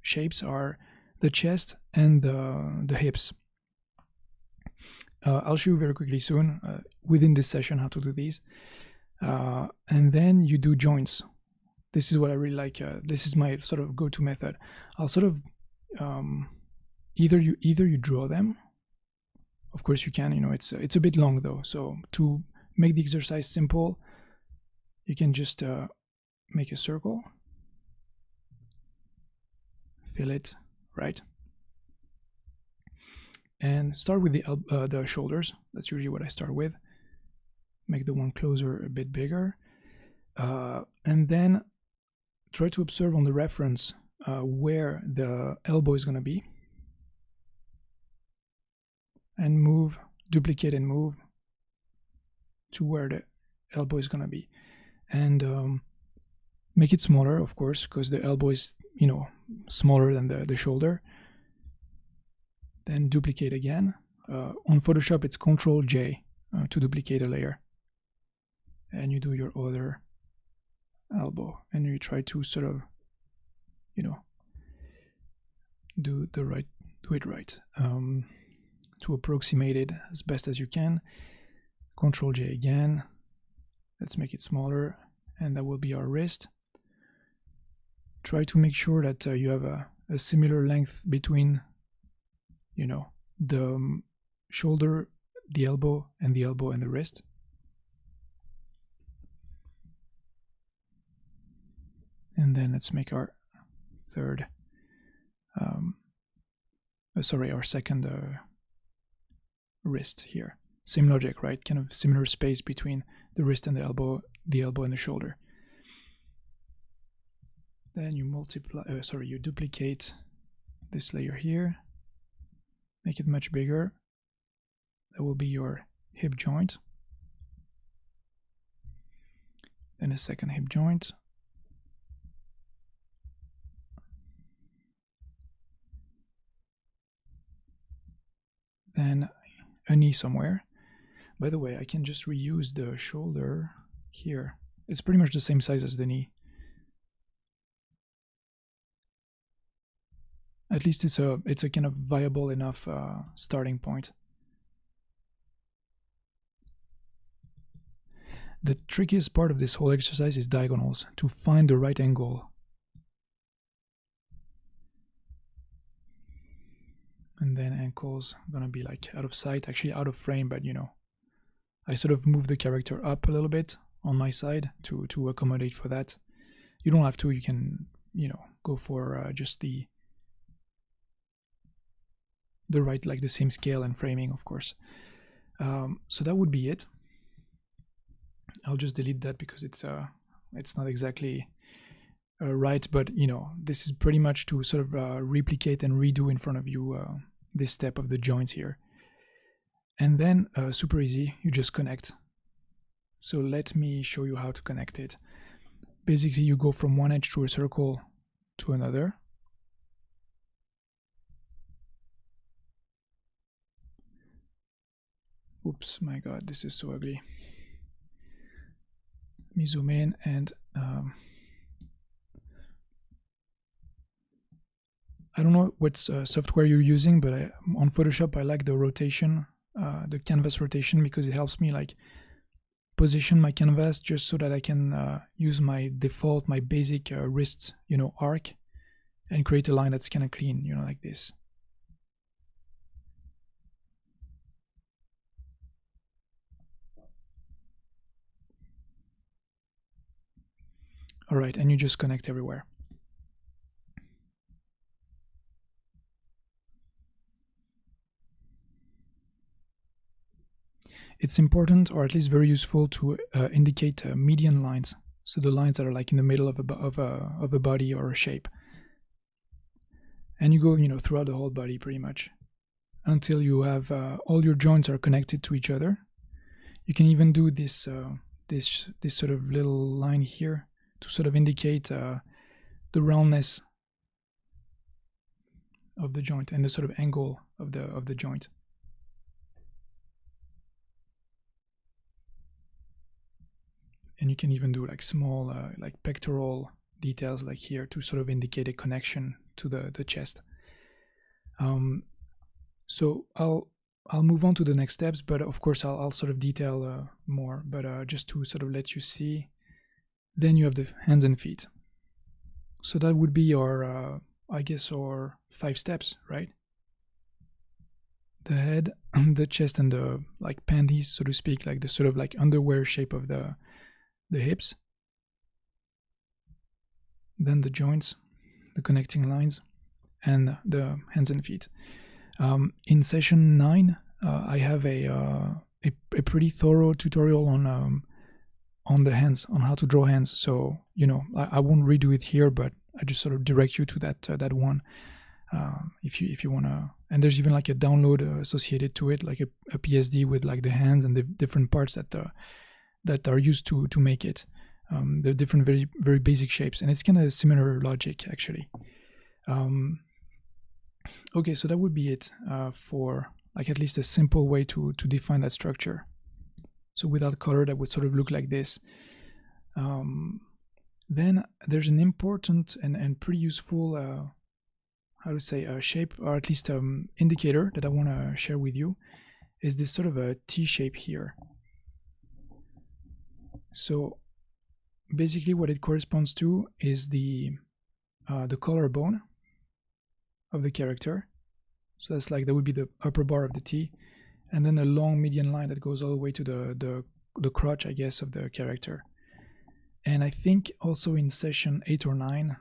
shapes are the chest and the hips. I'll show you very quickly soon within this session how to do these. And then you do joints. This is what I really like. This is my sort of go-to method. I'll sort of either you draw them. Of course you can. It's a bit long though. So to make the exercise simple, you can just make a circle. fill it, right? And start with the shoulders. That's usually what I start with. Make the one closer a bit bigger. And then try to observe on the reference where the elbow is going to be. And move, duplicate and move to where the elbow is going to be. And make it smaller, of course, because the elbow is, you know, smaller than the shoulder. Then duplicate again. On Photoshop, it's Ctrl-J to duplicate a layer. And you do your other elbow, and you try to sort of, you know, do it right, to approximate it as best as you can. Ctrl-J again. Let's make it smaller, and that will be our wrist. Try to make sure that you have a similar length between, you know, the shoulder, the elbow and the wrist. And then let's make our our second wrist here. Same logic, right? Kind of similar space between the wrist and the elbow and the shoulder. Then you you duplicate this layer here, make it much bigger. That will be your hip joint. Then a second hip joint. Then a knee somewhere. By the way, I can just reuse the shoulder here. It's pretty much the same size as the knee. At least it's a kind of viable enough starting point. The trickiest part of this whole exercise is diagonals, to find the right angle. And then ankles gonna be like out of sight, actually out of frame, but you know, I sort of move the character up a little bit on my side to accommodate for that. You don't have to, you can, you know, go for just the right, like the same scale and framing, of course. So that would be it. I'll just delete that because it's not exactly right, but you know, this is pretty much to sort of replicate and redo in front of you this step of the joints here. And then super easy, you just connect. So let me show you how to connect it. Basically, you go from one edge to a circle to another. Oops, my god, this is so ugly. Let me zoom in and I don't know what software you're using, but on Photoshop I like the rotation, the canvas rotation, because it helps me like position my canvas just so that I can use my default, my basic wrist, you know, arc, and create a line that's kind of clean, you know, like this. All right, and you just connect everywhere. It's important, or at least very useful, to indicate median lines. So the lines that are like in the middle of a body or a shape. And you go, you know, throughout the whole body pretty much until you have all your joints are connected to each other. You can even do this this sort of little line here to sort of indicate the roundness of the joint and the sort of angle of the joint. And you can even do like small like pectoral details like here to sort of indicate a connection to the chest. So I'll move on to the next steps, but of course I'll sort of detail more, but just to sort of let you see. Then you have the hands and feet. So that would be our, I guess, our 5 steps, right? The head, the chest, and the like panties, so to speak, like the sort of like underwear shape of the hips. Then the joints, the connecting lines, and the hands and feet. In session 9, I have a pretty thorough tutorial on the hands, on how to draw hands. So I won't redo it here, but I just sort of direct you to that one if you wanna. And there's even like a download associated to it, like a PSD with like the hands and the different parts that are used to make it. The different very basic shapes, and it's kind of similar logic actually. Okay, so that would be it for like at least a simple way to define that structure. So without color, that would sort of look like this. Then there's an important and pretty useful how to say shape, or at least indicator that I want to share with you, is this sort of a T shape here. So basically what it corresponds to is the collarbone of the character. So that's like, that would be the upper bar of the T, and then a long median line that goes all the way to the crotch, I guess, of the character. And I think also in session 8 or 9,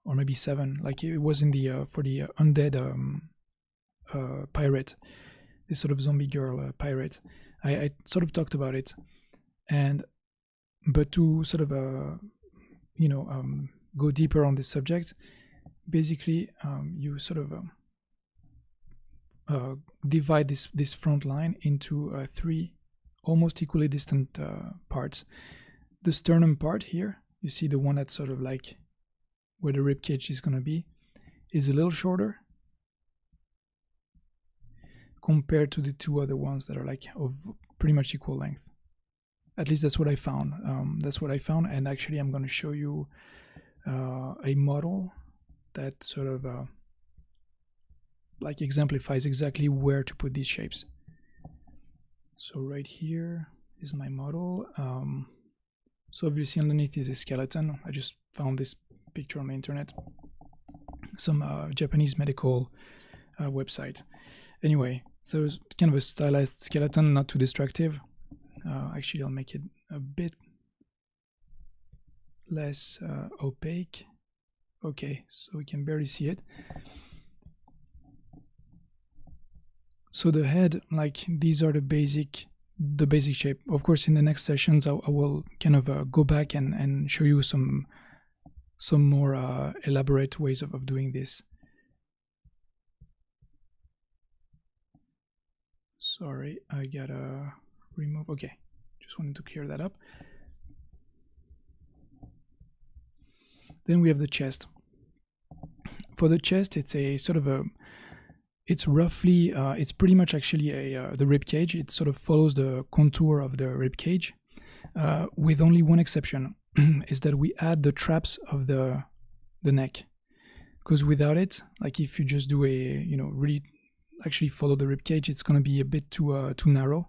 or maybe 7, like it was in the for the undead pirate, this sort of zombie girl pirate, I sort of talked about it. But to sort of go deeper on this subject, basically you sort of divide this front line into 3 almost equally distant parts. The sternum part here, you see the one that's sort of like where the rib cage is going to be, is a little shorter compared to the 2 other ones that are like of pretty much equal length. At least that's what I found. And actually I'm going to show you a model that sort of like exemplifies exactly where to put these shapes. So right here is my model. So obviously underneath is a skeleton. I just found this picture on the internet, some Japanese medical website. Anyway, so it's kind of a stylized skeleton, not too distractive. Actually, I'll make it a bit less opaque. Okay, so we can barely see it. So the head, like these are the basic shape. Of course, in the next sessions, I will kind of go back and show you some more elaborate ways of doing this. Sorry, I gotta remove. Okay, just wanted to clear that up. Then we have the chest. For the chest, it's a sort of it's roughly, it's pretty much actually the rib cage. It sort of follows the contour of the rib cage, with only one exception, is that we add the traps of the neck. Because without it, like if you just do really actually follow the rib cage, it's going to be a bit too narrow.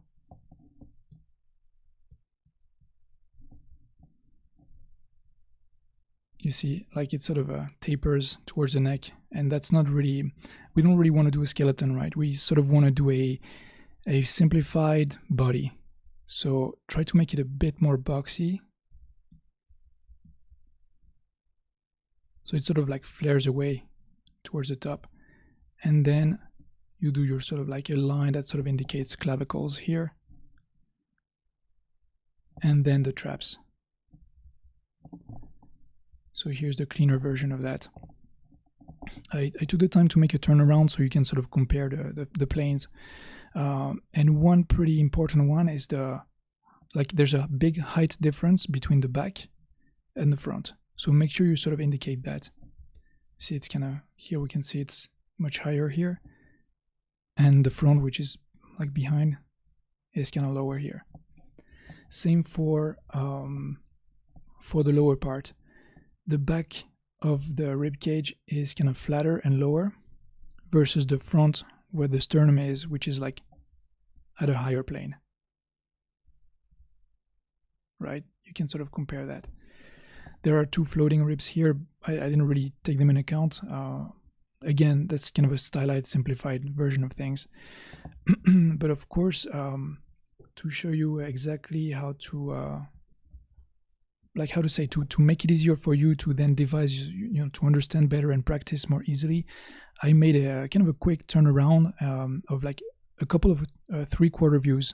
You see, like it sort of tapers towards the neck, and that's not really, we don't really want to do a skeleton, right? We sort of want to do a simplified body. So try to make it a bit more boxy. So it sort of like flares away towards the top. And then you do your sort of like a line that sort of indicates clavicles here. And then the traps. So here's the cleaner version of that. I took the time to make a turnaround so you can sort of compare the planes. And one pretty important one is there's a big height difference between the back and the front. So make sure you sort of indicate that. See, it's kind of, here we can see it's much higher here. And the front, which is like behind, is kind of lower here. Same for the lower part. The back of the rib cage is kind of flatter and lower versus the front where the sternum is, which is like at a higher plane. Right? You can sort of compare that. There are 2 floating ribs here. I didn't really take them in account. Again, that's kind of a stylized, simplified version of things. But of course, to show you exactly how to make it easier for you to then devise to understand better and practice more easily, I made a kind of a quick turnaround of like a couple of 3/4 views,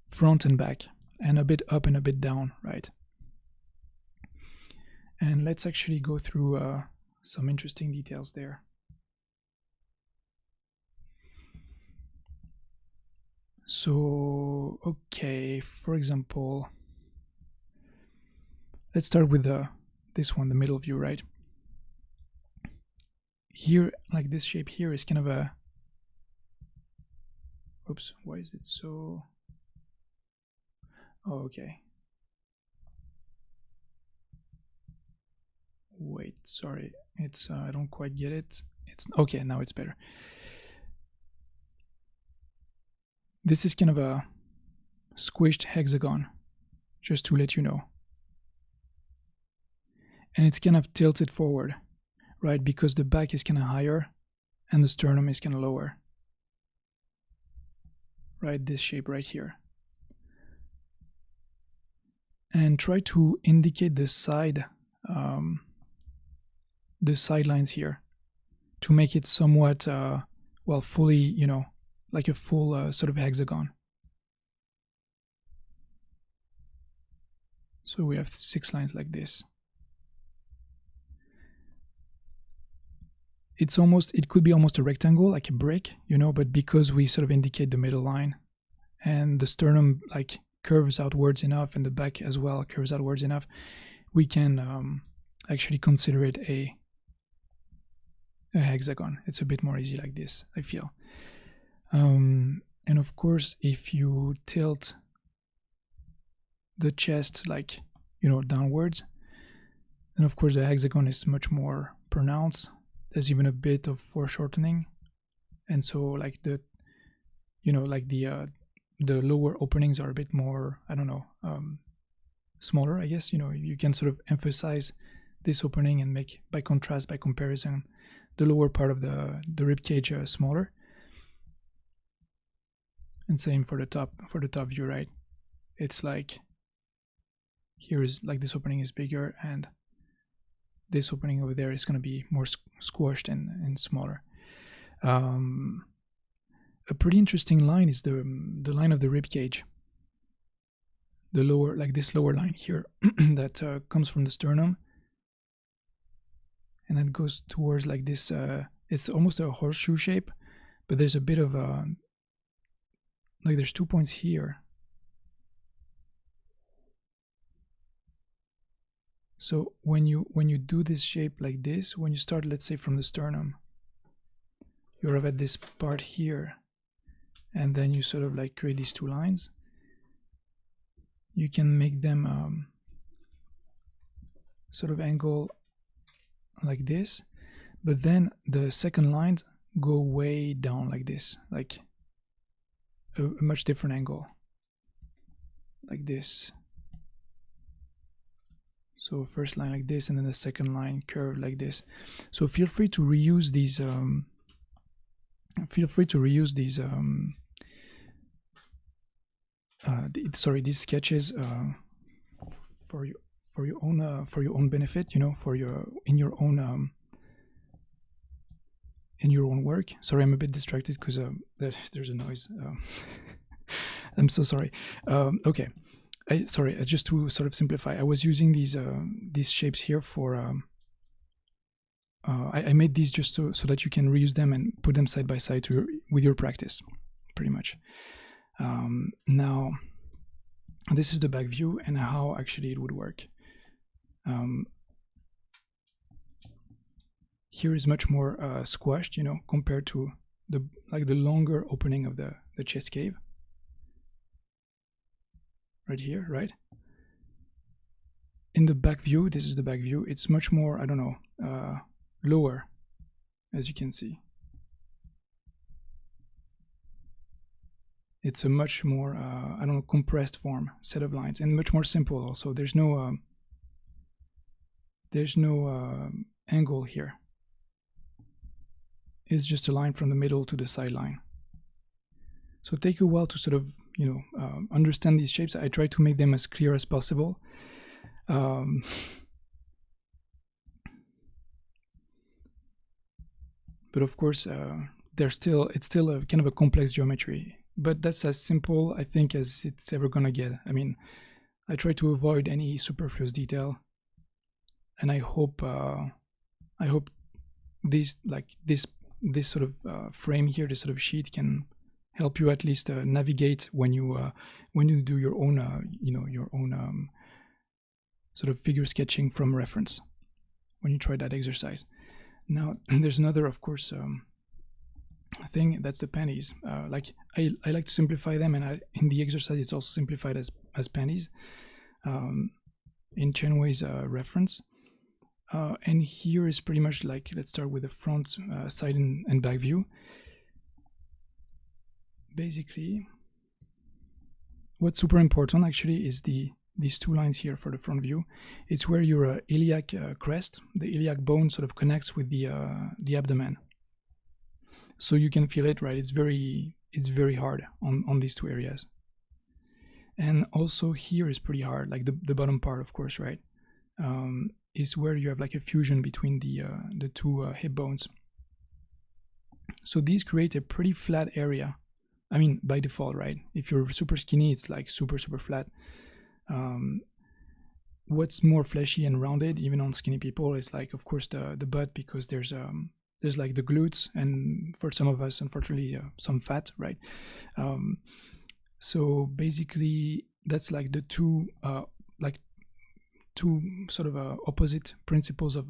front and back, and a bit up and a bit down, right? And let's actually go through some interesting details there. So, okay, for example, let's start with this one, the middle view, right? Here, like this shape here is kind of a, oops, why is it so, oh, okay. Wait, sorry, it's, I don't quite get it. It's, okay, now it's better. This is kind of a squished hexagon, just to let you know. And it's kind of tilted forward, right? Because the back is kind of higher and the sternum is kind of lower. Right, this shape right here. And try to indicate the sidelines here to make it somewhat, well, fully, like a full sort of hexagon. So we have 6 lines like this. It could be almost a rectangle, like a brick, but because we sort of indicate the middle line and the sternum like curves outwards enough and the back as well curves outwards enough, we can actually consider it a hexagon. It's a bit more easy like this, I feel. And of course, if you tilt the chest like, downwards, then of course the hexagon is much more pronounced. There's even a bit of foreshortening, and so like the lower openings are a bit more, I don't know, smaller, I guess. You can sort of emphasize this opening and make, by contrast, by comparison, the lower part of the rib cage smaller. And same for the top view, right? It's like here is like this opening is bigger, and this opening over there is going to be more squashed and smaller. A pretty interesting line is the line of the rib cage. The lower, like this lower line here, that comes from the sternum, and that goes towards like this. It's almost a horseshoe shape, but there's a bit of like there's 2 points here. So when you do this shape like this, when you start, let's say, from the sternum, you arrive at this part here, and then you sort of like create these 2 lines. You can make them sort of angle like this, but then the second lines go way down like this, like a much different angle, like this. So first line like this, and then the second line curved like this. So feel free to reuse these. These sketches for your own benefit. For in your own work. Sorry, I'm a bit distracted because there's a noise. I'm so sorry. Okay. Sorry, just to sort of simplify, I was using these shapes here for. I made these just so that you can reuse them and put them side by side with your practice, pretty much. Now, this is the back view and how actually it would work. Here is much more squashed, compared to the longer opening of the chest cave. Right here, right? In the back view, this is the back view, it's much more, I don't know, lower, as you can see. It's a much more, I don't know, compressed form, set of lines, and much more simple also. There's no angle here. It's just a line from the middle to the sideline. So take a while to sort of, understand these shapes. I try to make them as clear as possible. but of course it's still a kind of a complex geometry. But that's as simple, I think, as it's ever gonna get. I mean, I try to avoid any superfluous detail, and I hope this sort of frame here, this sort of sheet, can help you at least navigate when you do your own sort of figure sketching from reference, when you try that exercise. Now there's another, of course, thing, that's the panties. Like I like to simplify them, and in the exercise it's also simplified as panties in Chenway's reference. And here is pretty much like, let's start with the front, side and back view. Basically, what's super important actually is these two lines here for the front view. It's where your iliac crest, the iliac bone, sort of connects with the abdomen. So you can feel it, right? It's very hard on these two areas. And also here is pretty hard, like the bottom part, of course, right? Is where you have like a fusion between the two hip bones. So these create a pretty flat area. I mean, by default, right? If you're super skinny, it's like super flat. What's more fleshy and rounded, even on skinny people, is like, of course, the butt, because there's like the glutes, and for some of us, unfortunately, some fat, right? So basically, that's like the two sort of opposite principles of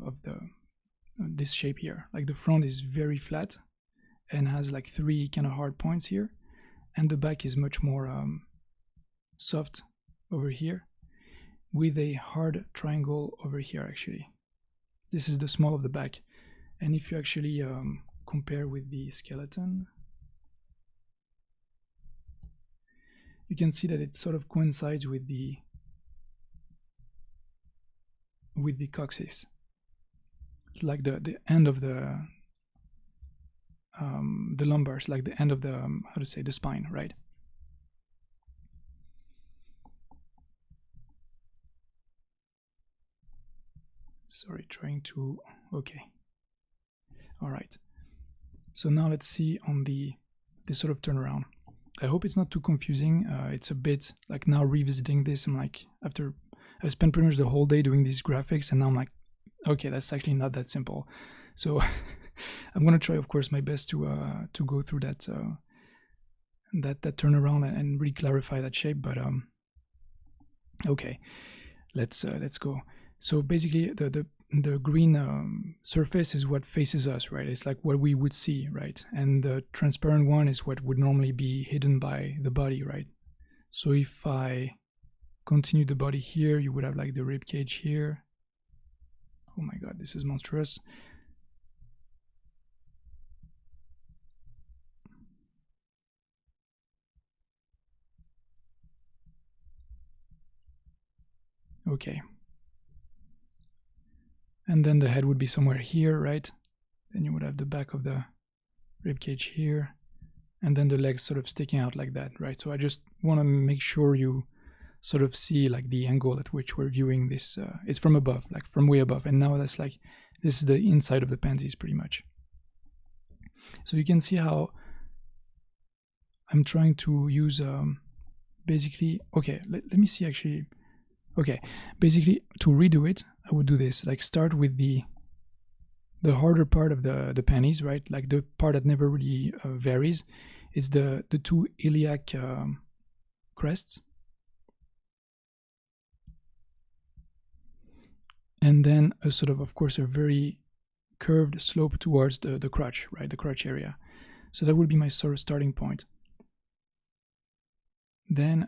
this shape here. Like the front is very flat and has like three kind of hard points here, and the back is much more soft over here, with a hard triangle over here. Actually, this is the small of the back. And if you actually compare with the skeleton, you can see that it sort of coincides with the coccyx, like the end of the lumbars, like the end of the the spine, right? Sorry, trying to, okay. All right. So now let's see on this sort of turnaround. I hope it's not too confusing. It's a bit like, now revisiting this, I'm like, after I spent pretty much the whole day doing these graphics, and now I'm like, okay, that's actually not that simple. So I'm gonna try, of course, my best to go through that that turnaround and really clarify that shape. But okay, let's go. So basically, the green surface is what faces us, right? It's like what we would see, right? And the transparent one is what would normally be hidden by the body, right? So if I continue the body here, you would have like the rib cage here. Oh my god, this is monstrous. Okay. And then the head would be somewhere here, right? Then you would have the back of the rib cage here, and then the legs sort of sticking out like that, right? So I just want to make sure you sort of see like the angle at which we're viewing this. It's from above, like from way above, and now that's like, this is the inside of the pansies pretty much. So you can see how I'm trying to use basically, okay, let me see actually. Okay, basically to redo it, I would do this, like start with the harder part of the panties, right? Like the part that never really varies. It's the two iliac crests. And then a sort of course, a very curved slope towards the crotch, right? The crotch area. So that would be my sort of starting point. Then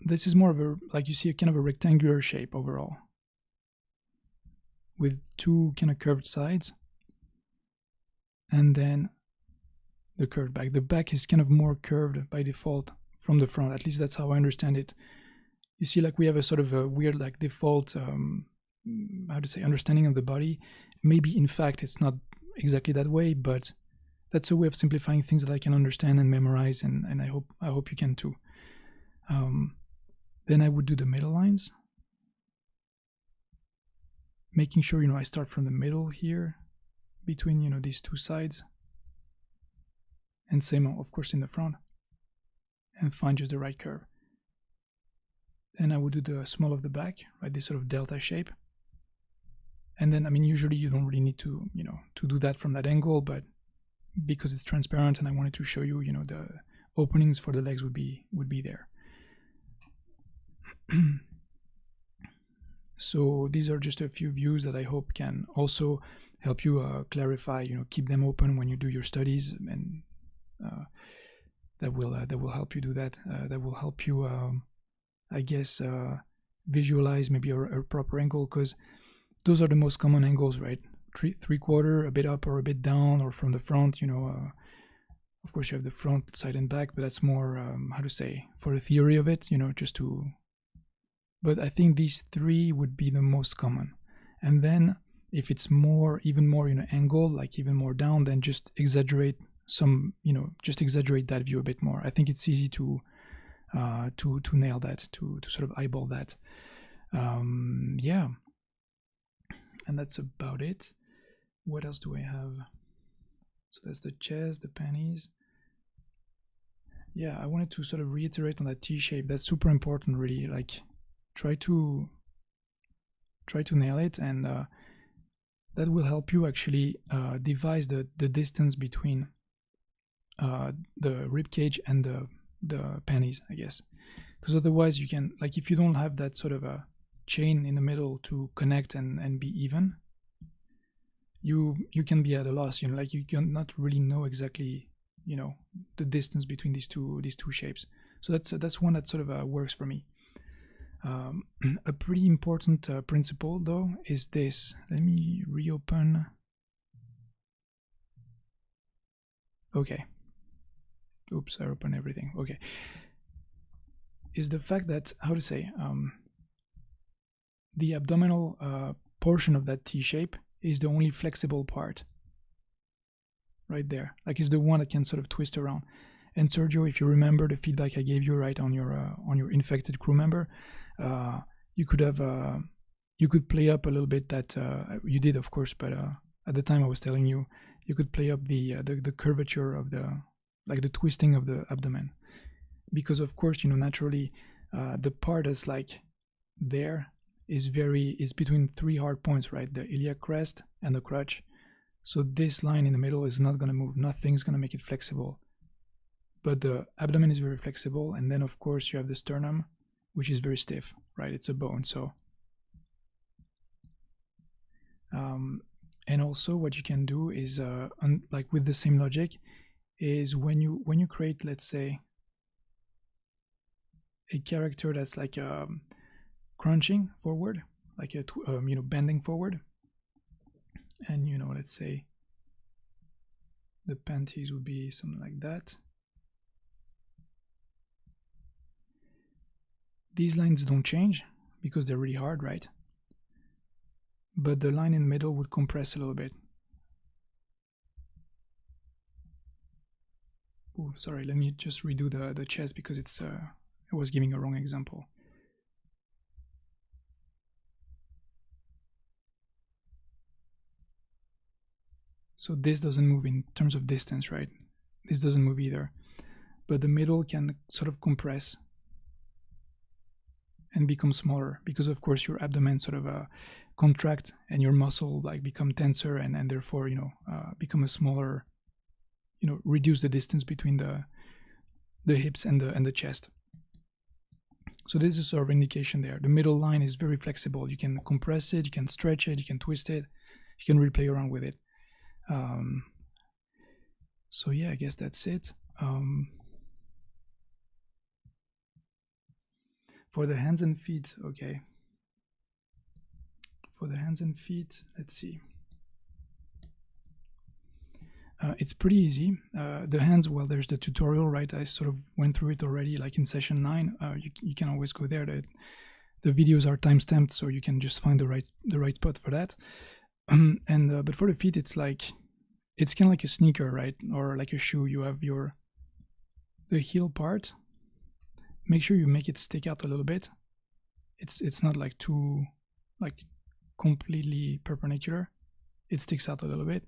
this is more of a, like you see, a kind of a rectangular shape overall, with two kind of curved sides, and then the curved back. The back is kind of more curved by default from the front, at least that's how I understand it. You see, like we have a sort of a weird like default understanding of the body. Maybe in fact it's not exactly that way, but that's a way of simplifying things that I can understand and memorize, and I hope you can too. Then I would do the middle lines, making sure, I start from the middle here between, these two sides. and same of course in the front, and find just the right curve. Then I would do the small of the back, right, this sort of delta shape. And then, I mean, usually you don't really need to, you know, to do that from that angle, but because it's transparent and I wanted to show you, you know, the openings for the legs would be there. So these are just a few views that I hope can also help you clarify, you know, keep them open when you do your studies, and that will help you do that. That will help you, I guess, visualize maybe a proper angle, because those are the most common angles, right? Three-quarter, a bit up or a bit down, or from the front, you know. Of course, you have the front, side, and back, but that's more, how to say, for the theory of it, you know, just to. But I think these three would be the most common. And then if it's more, even more, you know, angle, like even more down, then just exaggerate some, you know, just exaggerate that view a bit more. I think it's easy to nail that, to sort of eyeball that. Yeah. And that's about it. What else do I have? So that's the chest, the panties. Yeah, I wanted to sort of reiterate on that T shape. That's super important, really. Like, try to nail it, and that will help you actually devise the distance between the rib cage and the panties, I guess. Because otherwise, you can, like, if you don't have that sort of a chain in the middle to connect and be even, you can be at a loss, you know, like you cannot really know exactly, you know, the distance between these two shapes. So that's one that sort of works for me. A pretty important principle though is this. Let me reopen. Okay. Oops, I opened everything. Okay. Is the fact that, how to say, the abdominal portion of that T shape is the only flexible part. Right there. Like, it's the one that can sort of twist around. And Sergio, if you remember the feedback I gave you, right, on your infected crew member, you could have you could play up a little bit that you did, of course, but at the time I was telling you, you could play up the curvature of the, like, the twisting of the abdomen, because of course, you know, naturally the part that's like there is between three hard points, right, the iliac crest and the crotch. So this line in the middle is not going to move. Nothing's going to make it flexible. But the abdomen is very flexible, and then of course you have the sternum, which is very stiff, right? It's a bone. So and also what you can do is like with the same logic, is when you create, let's say, a character that's like crunching forward, like a you know, bending forward, and, you know, let's say the panties would be something like that. These lines don't change because they're really hard, right? But the line in the middle would compress a little bit. Oh, sorry, let me just redo the chest because it's I was giving a wrong example. So this doesn't move in terms of distance, right? This doesn't move either. But the middle can sort of compress and become smaller because, of course, your abdomen sort of contract and your muscle like become tenser, and therefore, you know, become a smaller, you know, reduce the distance between the hips and the chest. So this is sort of indication there. The middle line is very flexible. You can compress it, you can stretch it, you can twist it, you can really play around with it. So yeah, I guess that's it. For the hands and feet, okay. For the hands and feet, let's see. It's pretty easy. The hands, well, there's the tutorial, right? I sort of went through it already, like in session 9. You can always go there. The videos are time-stamped, so you can just find the right spot for that. But for the feet, it's kind of like a sneaker, right? Or like a shoe. You have the heel part. Make sure you make it stick out a little bit. It's not like too like completely perpendicular. It sticks out a little bit.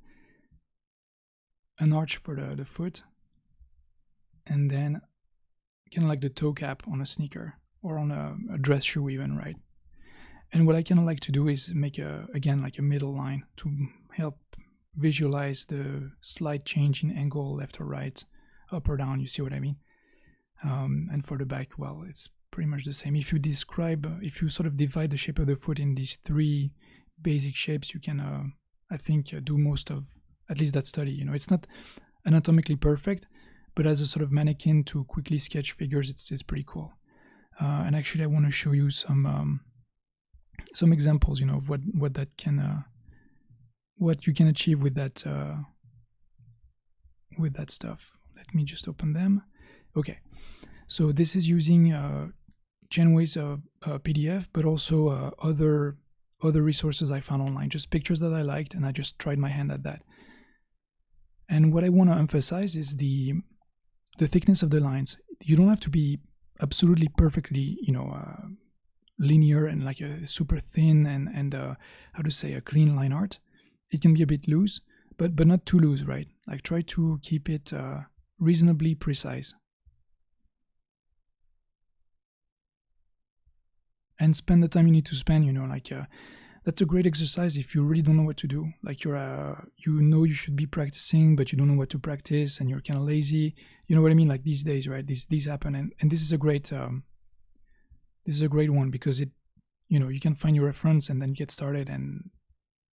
An arch for the foot, and then kind of like the toe cap on a sneaker or on a dress shoe even, right? And what I kind of like to do is make again like a middle line to help visualize the slight change in angle, left or right, up or down. You see what I mean? And for the back, well, it's pretty much the same. If you if you sort of divide the shape of the foot in these three basic shapes, you can, I think, do most of at least that study. It's not anatomically perfect, but as a sort of mannequin to quickly sketch figures, it's pretty cool. And actually, I want to show you some examples, of what that can, what you can achieve with that stuff. Let me just open them. Okay, so this is using Chenwei's PDF, but also other resources I found online, just pictures that I liked, and I just tried my hand at that. And what I want to emphasize is the thickness of the lines. You don't have to be absolutely perfectly, linear and like a super thin and how to say, a clean line art. It can be a bit loose, but not too loose, right? Like try to keep it reasonably precise. And spend the time you need to spend, that's a great exercise if you really don't know what to do. Like you should be practicing, but you don't know what to practice and you're kind of lazy. You know what I mean? Like these days, right? These happen, and this is a great one because it, you can find your reference and then get started, and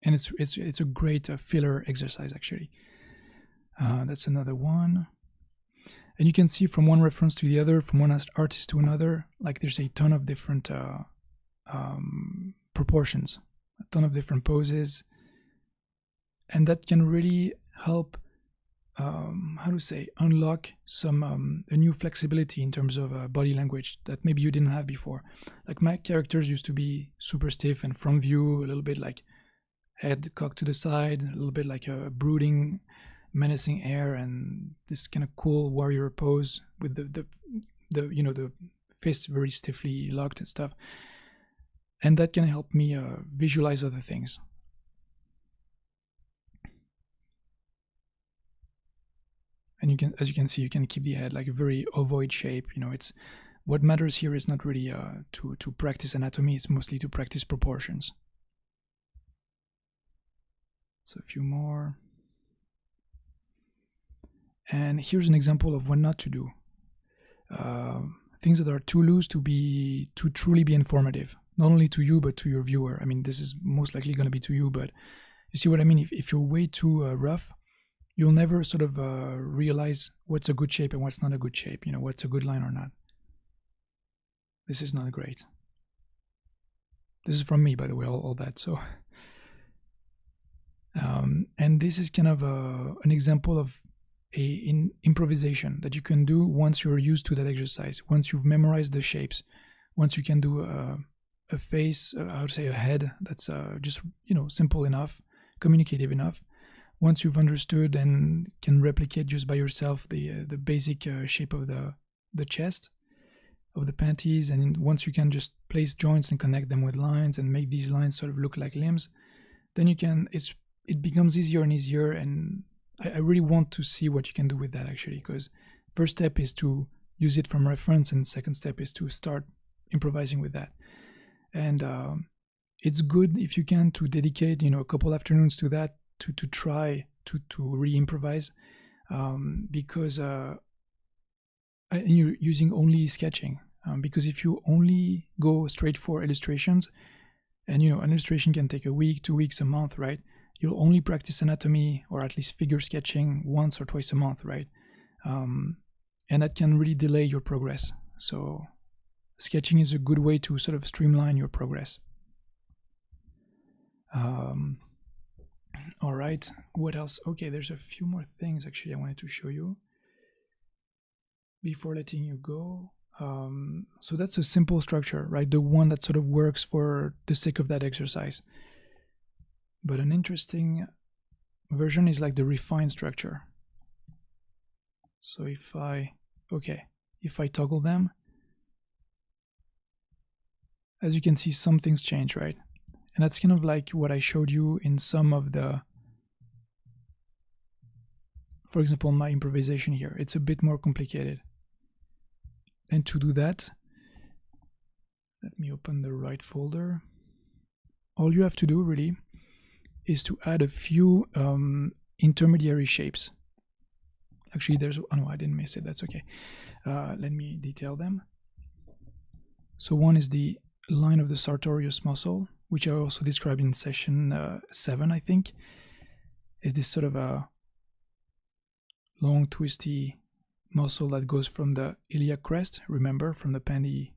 it's a great filler exercise actually. That's another one. And you can see from one reference to the other, from one artist to another, like there's a ton of different proportions, a ton of different poses, and that can really help, unlock some a new flexibility in terms of body language that maybe you didn't have before. Like my characters used to be super stiff and from view, a little bit like head cocked to the side, a little bit like a brooding, menacing air, and this kind of cool warrior pose with the fists very stiffly locked and stuff. And that can help me visualize other things. And as you can see, you can keep the head like a very ovoid shape. It's what matters here is not really to practice anatomy. It's mostly to practice proportions. So a few more. And here's an example of what not to do. Things that are too loose to truly be informative, not only to you but to your viewer. I mean, this is most likely going to be to you, but you see what I mean? If you're way too rough, you'll never sort of realize what's a good shape and what's not a good shape. What's a good line or not. This is not great. This is from me, by the way, all that. So, and this is kind of an example of in improvisation that you can do once you're used to that exercise, once you've memorized the shapes, once you can do a face, I would say a head that's just simple enough, communicative enough. Once you've understood and can replicate just by yourself the basic shape of the chest, of the panties, and once you can just place joints and connect them with lines and make these lines sort of look like limbs, then it becomes easier and easier. And I really want to see what you can do with that actually, because first step is to use it from reference, and second step is to start improvising with that. And it's good if you can to dedicate a couple afternoons to that, to try to re-improvise, because and you're using only sketching, because if you only go straight for illustrations, and an illustration can take a week, 2 weeks, a month, right? You'll only practice anatomy or at least figure sketching once or twice a month, right? And that can really delay your progress. So sketching is a good way to sort of streamline your progress. All right, what else? Okay, there's a few more things actually I wanted to show you before letting you go. So that's a simple structure, right? The one that sort of works for the sake of that exercise. But an interesting version is like the refined structure. So if I toggle them, as you can see, some things change, right? And that's kind of like what I showed you in some of the for example, my improvisation here, it's a bit more complicated. And to do that, let me open the right folder. All you have to do really is to add a few intermediary shapes. Actually, there's, oh no, I didn't miss it, that's okay. Let me detail them. So one is the line of the sartorius muscle, which I also described in session 7, I think. Is this sort of a long, twisty muscle that goes from the iliac crest, remember, from the pandy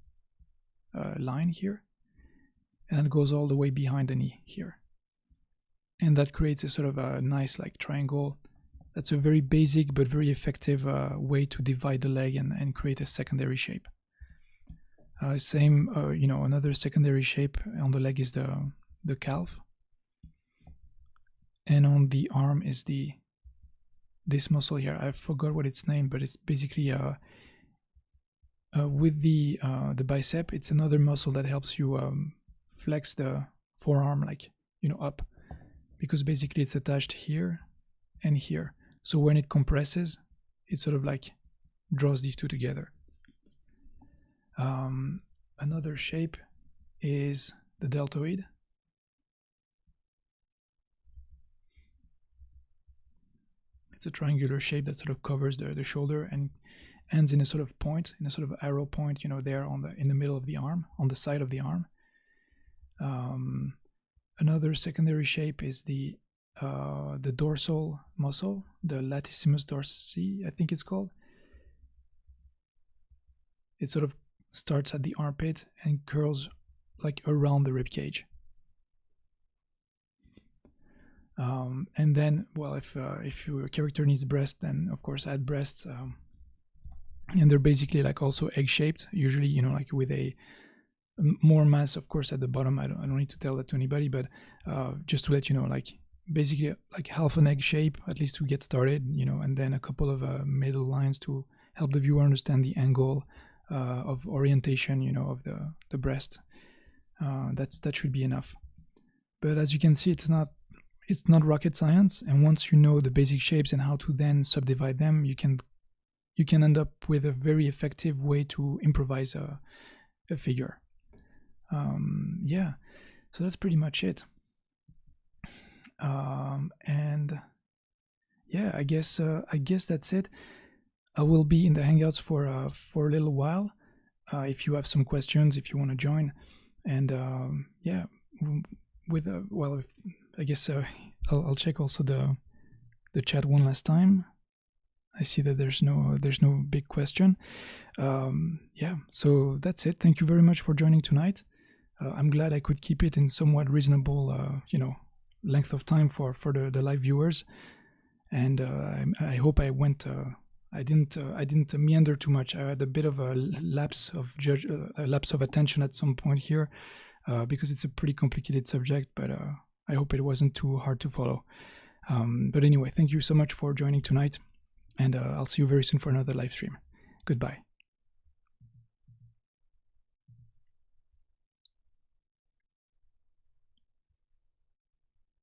line here, and it goes all the way behind the knee here. And that creates a sort of a nice like triangle. That's a very basic but very effective way to divide the leg and create a secondary shape. Same, you know, another secondary shape on the leg is the calf, and on the arm is this muscle here. I forgot what it's named, but it's basically with the bicep. It's another muscle that helps you flex the forearm, like, you know, up, because basically it's attached here and here. So when it compresses, it sort of like draws these two together. Another shape is the deltoid. It's a triangular shape that sort of covers the shoulder and ends in a sort of point, in a sort of arrow point, you know, there on in the middle of the arm, on the side of the arm. Another secondary shape is the dorsal muscle, the latissimus dorsi, I think it's called. It sort of starts at the armpit and curls like around the rib cage. And then, well, if your character needs breast, then of course add breasts. And they're basically like also egg-shaped, usually, you know, like with a more mass, of course, at the bottom. I don't need to tell that to anybody, but just to let you know, like basically like half an egg shape, at least to get started, you know, and then a couple of middle lines to help the viewer understand the angle of orientation, you know, of the breast. That should be enough. But as you can see, it's not rocket science, and once you know the basic shapes and how to then subdivide them, you can end up with a very effective way to improvise a figure. Yeah, so that's pretty much it. And yeah, I guess that's it. I will be in the Hangouts for a little while. If you have some questions, if you want to join, and yeah, with well, I guess I'll check also the chat one last time. I see that there's no big question. Yeah, so that's it. Thank you very much for joining tonight. I'm glad I could keep it in somewhat reasonable, you know, length of time for the live viewers, and I hope I went. I didn't meander too much. I had a bit of a lapse of attention at some point here, because it's a pretty complicated subject. But I hope it wasn't too hard to follow. But anyway, thank you so much for joining tonight, and I'll see you very soon for another live stream. Goodbye.